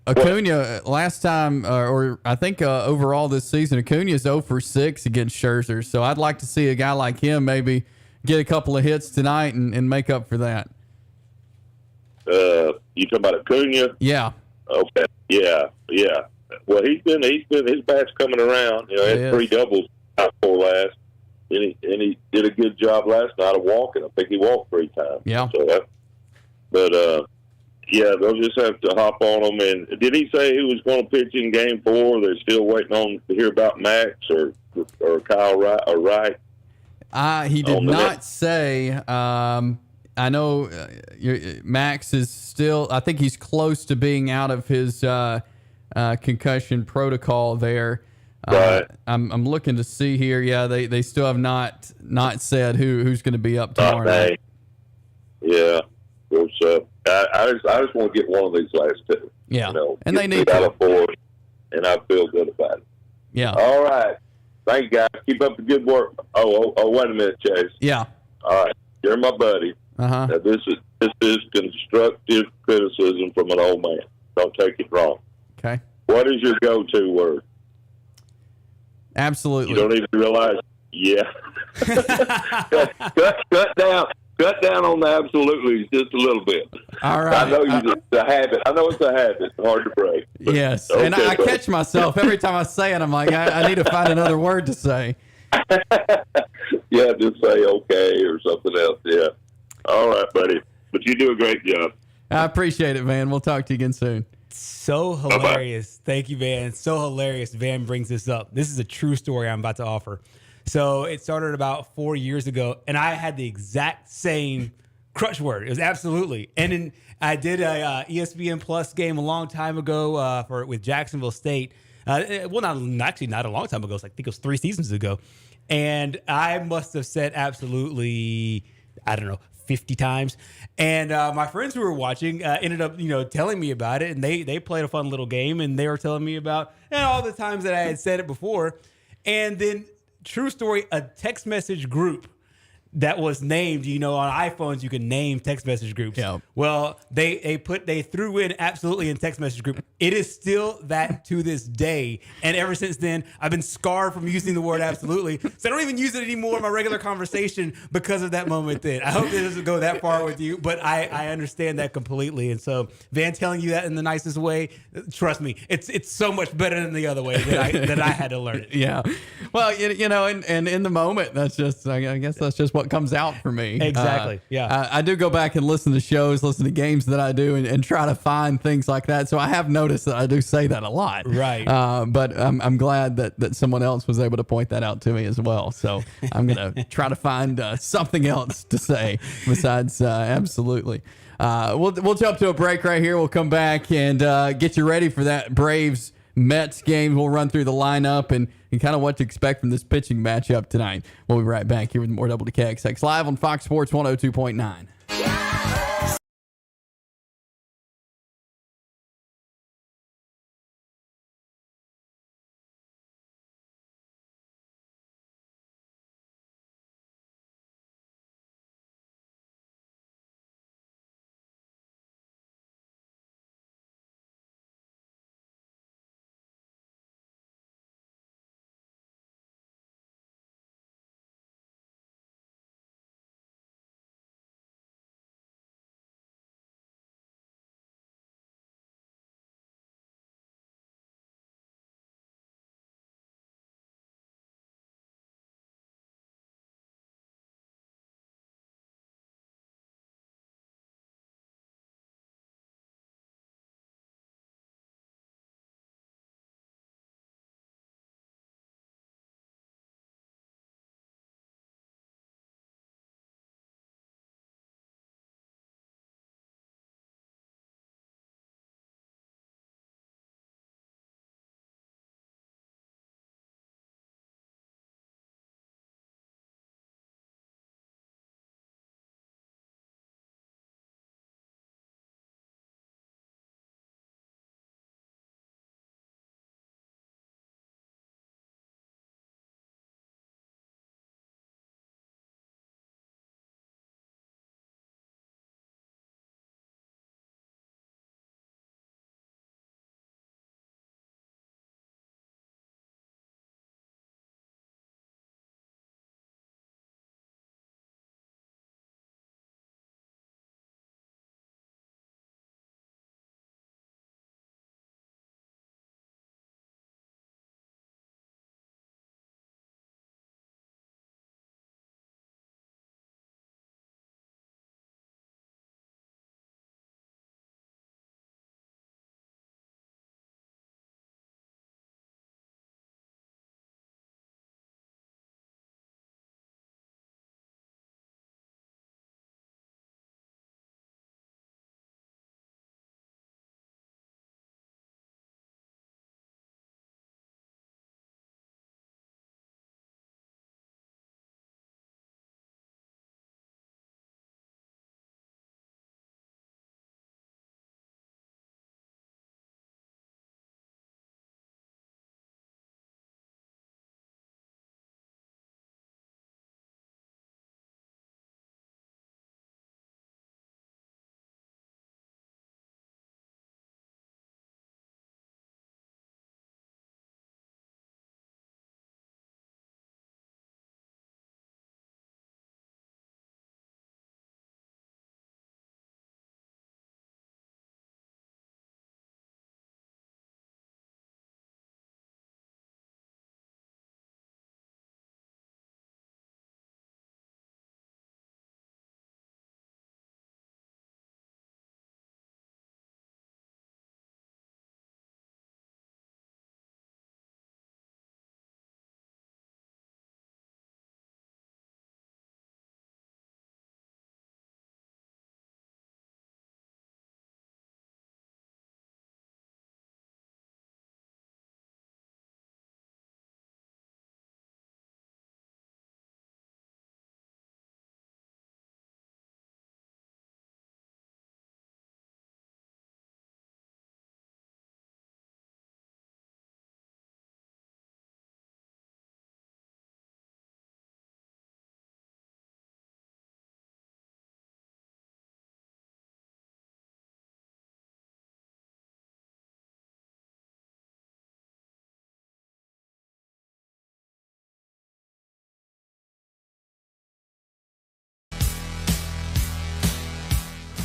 Acuna last time, or I think overall this season, Acuna's 0 for 6 against Scherzer. So I'd like to see a guy like him maybe get a couple of hits tonight and make up for that. You talking about Acuna? Yeah. Okay. Yeah. Well, his bat's coming around. He had 3 doubles out for last, and he did a good job last night of walking. I think he walked 3 times. Yeah. They'll just have to hop on him. And did he say he was going to pitch in Game 4? They're still waiting on to hear about Max or Kyle Wright. He did not say. I know Max is still. I think he's close to being out of his concussion protocol there. Right. I'm looking to see here. Yeah, they still have not said who's going to be up tomorrow night. Yeah. So I just want to get one of these last 2. Yeah. And they need out of 4, and I feel good about it. Yeah. All right. Thank you, guys. Keep up the good work. Oh, wait a minute, Chase. Yeah. All right. You're my buddy. Uh-huh. Now, this is constructive criticism from an old man. Don't take it wrong. Okay. What is your go-to word? Absolutely. You don't even realize. Yeah. Cut down on the absolutely just a little bit. All right. I know it's a habit. I know it's a habit. Hard to break. Yes. Okay, and I catch myself every time I say it. I'm like, I need to find another word to say. Yeah, just say okay or something else. Yeah. All right, buddy. But you do a great job. I appreciate it, Van. We'll talk to you again soon. So hilarious. Bye-bye. Thank you, Van. So hilarious. Van brings this up. This is a true story I'm about to offer. So it started about 4 years ago, and I had the exact same crutch word. It was absolutely. And then I did a ESPN Plus game a long time ago with Jacksonville State. Not a long time ago. I think it was 3 seasons ago. And I must have said absolutely, 50 times. And my friends who were watching ended up, telling me about it. And they played a fun little game, and they were telling me about all the times that I had said it before. And then, true story, a text message group that was named, on iPhones, you can name text message groups. Yeah. Well, they threw in absolutely in text message group. It is still that to this day. And ever since then, I've been scarred from using the word absolutely. So I don't even use it anymore in my regular conversation because of that moment then. I hope it doesn't go that far with you, but I understand that completely. And so Van telling you that in the nicest way, trust me, it's so much better than the other way that I had to learn it. Yeah. Well, and in the moment, that's just, I guess that's just what comes out for me. Exactly. Yeah. I do go back and listen to shows, listen to games that I do, and try to find things like that. So I have noticed that I do say that a lot. Right. But I'm glad that someone else was able to point that out to me as well. So I'm going to try to find something else to say besides absolutely. We'll jump to a break right here. We'll come back and get you ready for that Braves Mets game. We'll run through the lineup and kind of what to expect from this pitching matchup tonight. We'll be right back here with more WKXX Live on Fox Sports 102.9.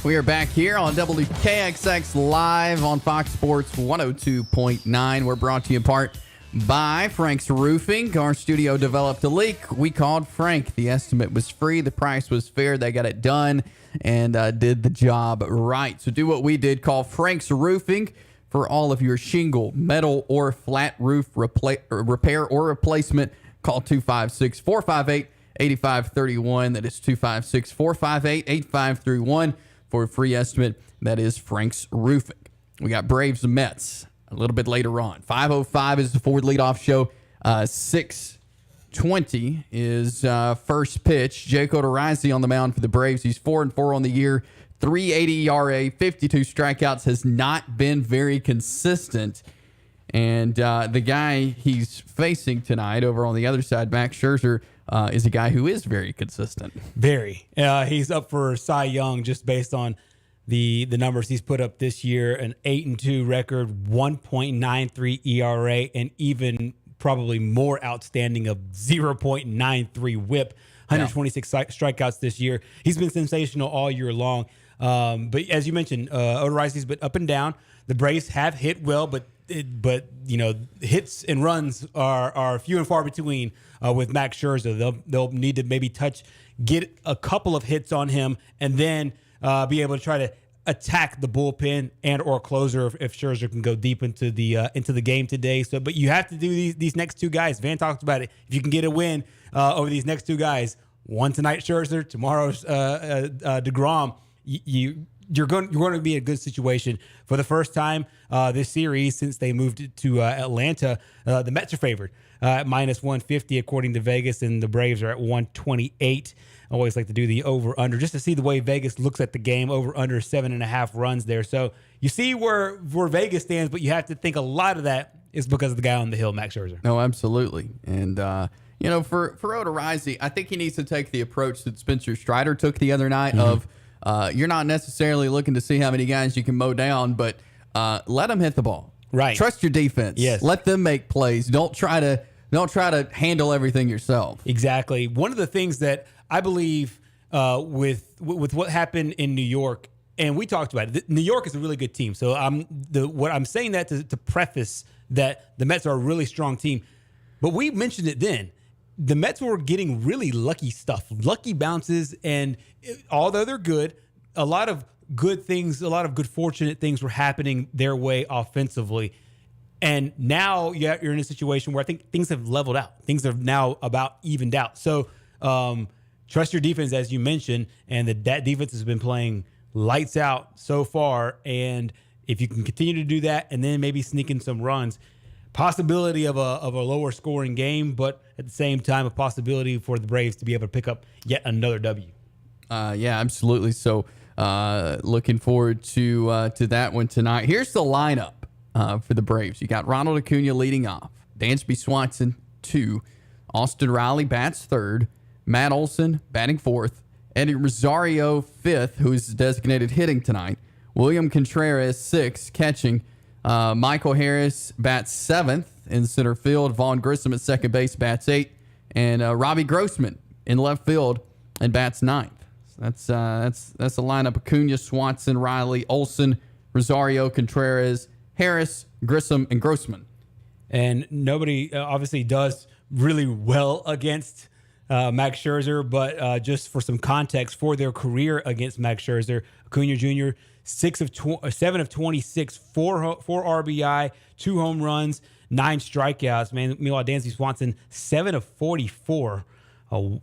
We are back here on WKXX Live on Fox Sports 102.9. We're brought to you in part by Frank's Roofing. Our studio developed a leak. We called Frank. The estimate was free. The price was fair. They got it done and did the job right. So do what we did. Call Frank's Roofing for all of your shingle, metal, or flat roof repair or replacement. Call 256-458-8531. That is 256-458-8531 for a free estimate. That is Frank's Roofing. We got Braves and Mets a little bit later on. 5:05 is the Ford leadoff show. 6:20 is first pitch. Jake Odorizzi on the mound for the Braves. He's 4-4 on the year, 3.80 ERA, 52 strikeouts. Has not been very consistent. And the guy he's facing tonight over on the other side, Max Scherzer, is a guy who is very consistent. Very. He's up for Cy Young just based on the numbers he's put up this year. An 8-2 record, 1.93 ERA, and even probably more outstanding of 0.93 whip. 126 strikeouts this year. He's been sensational all year long. But as you mentioned, Odorizzi's been up and down. The Braves have hit well, but you know, hits and runs are few and far between with Max Scherzer. They'll need to maybe get a couple of hits on him, and then be able to try to attack the bullpen and or closer if Scherzer can go deep into the game today. So, but you have to do these next two guys. Van talked about it. If you can get a win over these next two guys, one tonight Scherzer, tomorrow's DeGrom, you're going to be in a good situation. For the first time this series since they moved to Atlanta, the Mets are favored at -150 according to Vegas, and the Braves are at 128. I always like to do the over-under just to see the way Vegas looks at the game. Over-under 7.5 runs there. So you see where Vegas stands, but you have to think a lot of that is because of the guy on the hill, Max Scherzer. No, absolutely. And, you know, for Odorizzi, I think he needs to take the approach that Spencer Strider took the other night of you're not necessarily looking to see how many guys you can mow down, but let them hit the ball. Right. Trust your defense. Yes. Let them make plays. Don't try to handle everything yourself. Exactly. One of the things that I believe with what happened in New York, and we talked about it, New York is a really good team. So I'm saying that to preface that the Mets are a really strong team. But we mentioned it then. The Mets were getting really lucky stuff, lucky bounces, and although they're good, a lot of good things, a lot of good fortunate things were happening their way offensively. And now you're in a situation where I think things have leveled out. Things are now about evened out. So trust your defense, as you mentioned, and that defense has been playing lights out so far. And if you can continue to do that and then maybe sneak in some runs, possibility of a lower scoring game, but at the same time, a possibility for the Braves to be able to pick up yet another W. Yeah, absolutely. So looking forward to that one tonight. Here's the lineup for the Braves. You got Ronald Acuna leading off, Dansby Swanson 2, Austin Riley bats 3rd, Matt Olson batting 4th, Eddie Rosario 5th, who is designated hitting tonight, William Contreras 6th, catching, Michael Harris bats 7th in center field, Vaughn Grissom at second base bats 8th, and Robbie Grossman in left field and bats 9th. So that's the lineup: Acuna, Swanson, Riley, Olson, Rosario, Contreras, Harris, Grissom, and Grossman. And nobody obviously does really well against Max Scherzer, but just for some context for their career against Max Scherzer, Acuna Jr., 7 of 26, 4 RBI, 2 home runs, 9 strikeouts. Meanwhile, Dansby Swanson, 7 of 44, a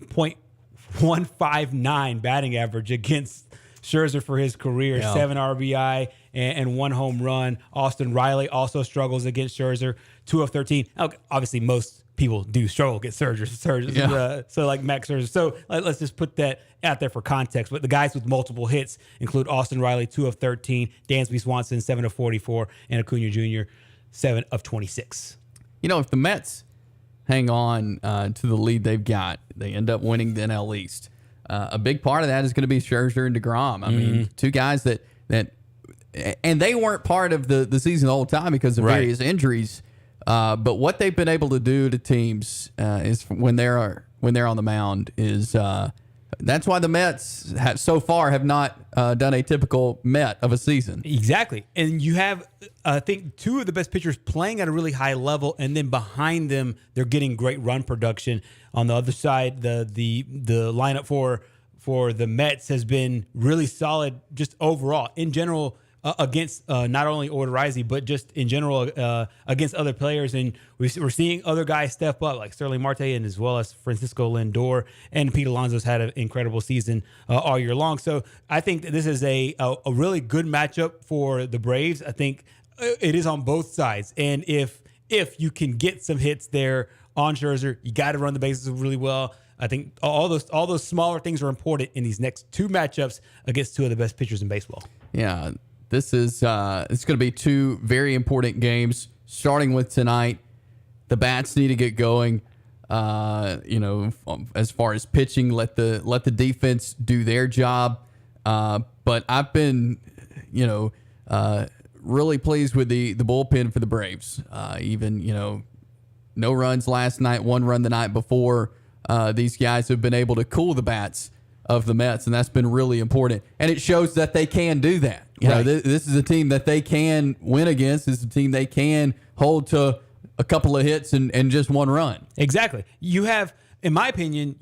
.159 batting average against Scherzer for his career, 7 RBI and 1 home run. Austin Riley also struggles against Scherzer, 2 of 13. Obviously, most people do struggle against Scherzer. So like Max Scherzer. So let's just put that out there for context. But the guys with multiple hits include Austin Riley, 2 of 13, Dansby Swanson, 7 of 44, and Acuna Jr., 7 of 26. You know, if the Mets hang on to the lead they've got, they end up winning the NL East. A big part of that is going to be Scherzer and DeGrom. I mean, two guys that and they weren't part of the season the whole time because of various injuries. But what they've been able to do to teams is when they're on the mound is That's why the Mets so far have not done a typical Met of a season. Exactly. And you have, I think, two of the best pitchers playing at a really high level, and then behind them, they're getting great run production. On the other side, the lineup for the Mets has been really solid just overall. In general, against not only Odorizzi, but just in general against other players. And we're seeing other guys step up, like Sterling Marte and as well as Francisco Lindor, and Pete Alonso's had an incredible season all year long. So I think that this is a really good matchup for the Braves. I think it is on both sides. And if you can get some hits there on Scherzer, you got to run the bases really well. I think all those smaller things are important in these next two matchups against two of the best pitchers in baseball. Yeah. This is it's going to be two very important games. Starting with tonight, the bats need to get going. As far as pitching, let the defense do their job. But I've been, really pleased with the bullpen for the Braves. No runs last night, 1 run the night before. These guys have been able to cool the bats of the Mets, and that's been really important. And it shows that they can do that. This is a team that they can win against. This is a team they can hold to a couple of hits and just 1 run. Exactly. You have, in my opinion,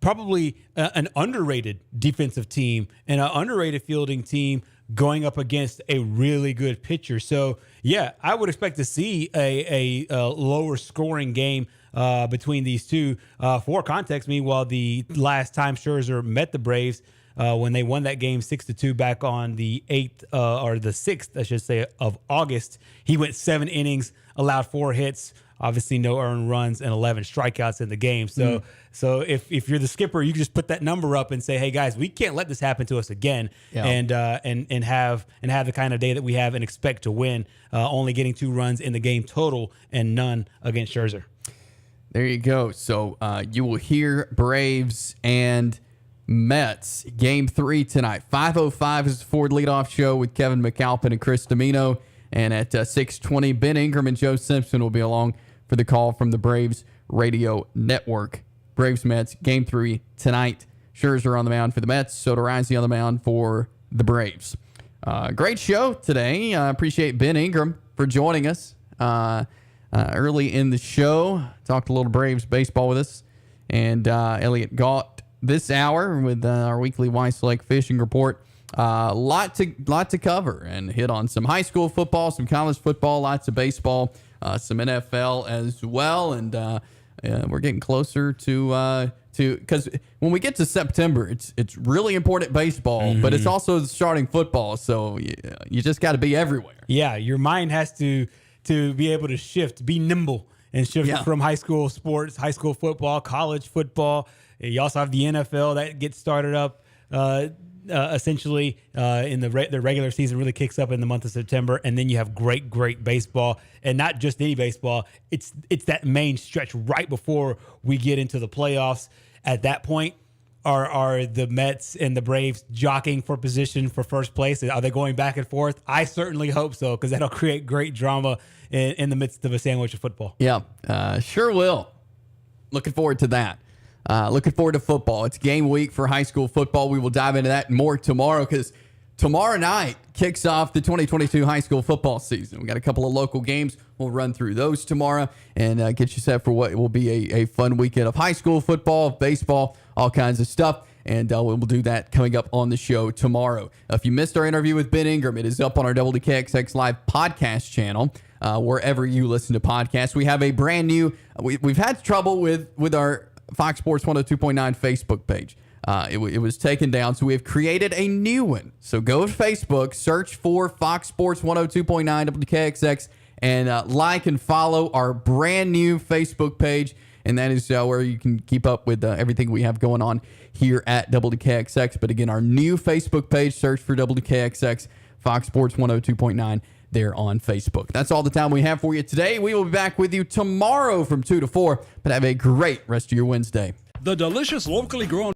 probably an underrated defensive team and an underrated fielding team going up against a really good pitcher. So, yeah, I would expect to see a lower scoring game between these two. For context, meanwhile, the last time Scherzer met the Braves, when they won that game 6-2 back on the 8th or the 6th, I should say, of August, he went 7 innings, allowed 4 hits, obviously no earned runs, and 11 strikeouts in the game. So if you're the skipper, you can just put that number up and say, hey guys, we can't let this happen to us again, and have the kind of day that we have and expect to win, only getting 2 runs in the game total and none against Scherzer. There you go. So you will hear Braves and Mets game 3 tonight. 5:05 is the Ford leadoff show with Kevin McAlpin and Chris Domino. And at 6:20, Ben Ingram and Joe Simpson will be along for the call from the Braves Radio Network. Braves Mets game 3 tonight. Scherzer on the mound for the Mets. Odorizzi on the mound for the Braves. Great show today. I appreciate Ben Ingram for joining us early in the show. Talked a little Braves baseball with us. And Elliot Gaunt this hour with our weekly Weiss Lake Fishing Report. Lot to cover and hit on some high school football, some college football, lots of baseball, some NFL as well. And we're getting closer to because when we get to September, it's really important baseball, but it's also starting football. So you just got to be everywhere. Yeah, your mind has to be able to shift, be nimble, and shift from high school sports, high school football, college football. You also have the NFL that gets started up essentially in the regular season, really kicks up in the month of September, and then you have great baseball, and not just any baseball. It's that main stretch right before we get into the playoffs. At that point, are the Mets and the Braves jockeying for position for first place? Are they going back and forth? I certainly hope so, because that'll create great drama in the midst of a sandwich of football. Yeah, sure will. Looking forward to that. Looking forward to football. It's game week for high school football. We will dive into that and more tomorrow, because tomorrow night kicks off the 2022 high school football season. We got a couple of local games. We'll run through those tomorrow and get you set for what will be a fun weekend of high school football, baseball, all kinds of stuff. And we'll do that coming up on the show tomorrow. If you missed our interview with Ben Ingram, it is up on our WKXX Live podcast channel, wherever you listen to podcasts. We have a brand new, we've had trouble with our Fox Sports 102.9 Facebook page. It was taken down, so we have created a new one. So go to Facebook, search for Fox Sports 102.9 WKXX, and like and follow our brand new Facebook page. And that is where you can keep up with everything we have going on here at WKXX. But again, our new Facebook page, search for WKXX, Fox Sports 102.9 there on Facebook. That's all the time we have for you today. We will be back with you tomorrow from 2 to 4. But have a great rest of your Wednesday. The delicious locally grown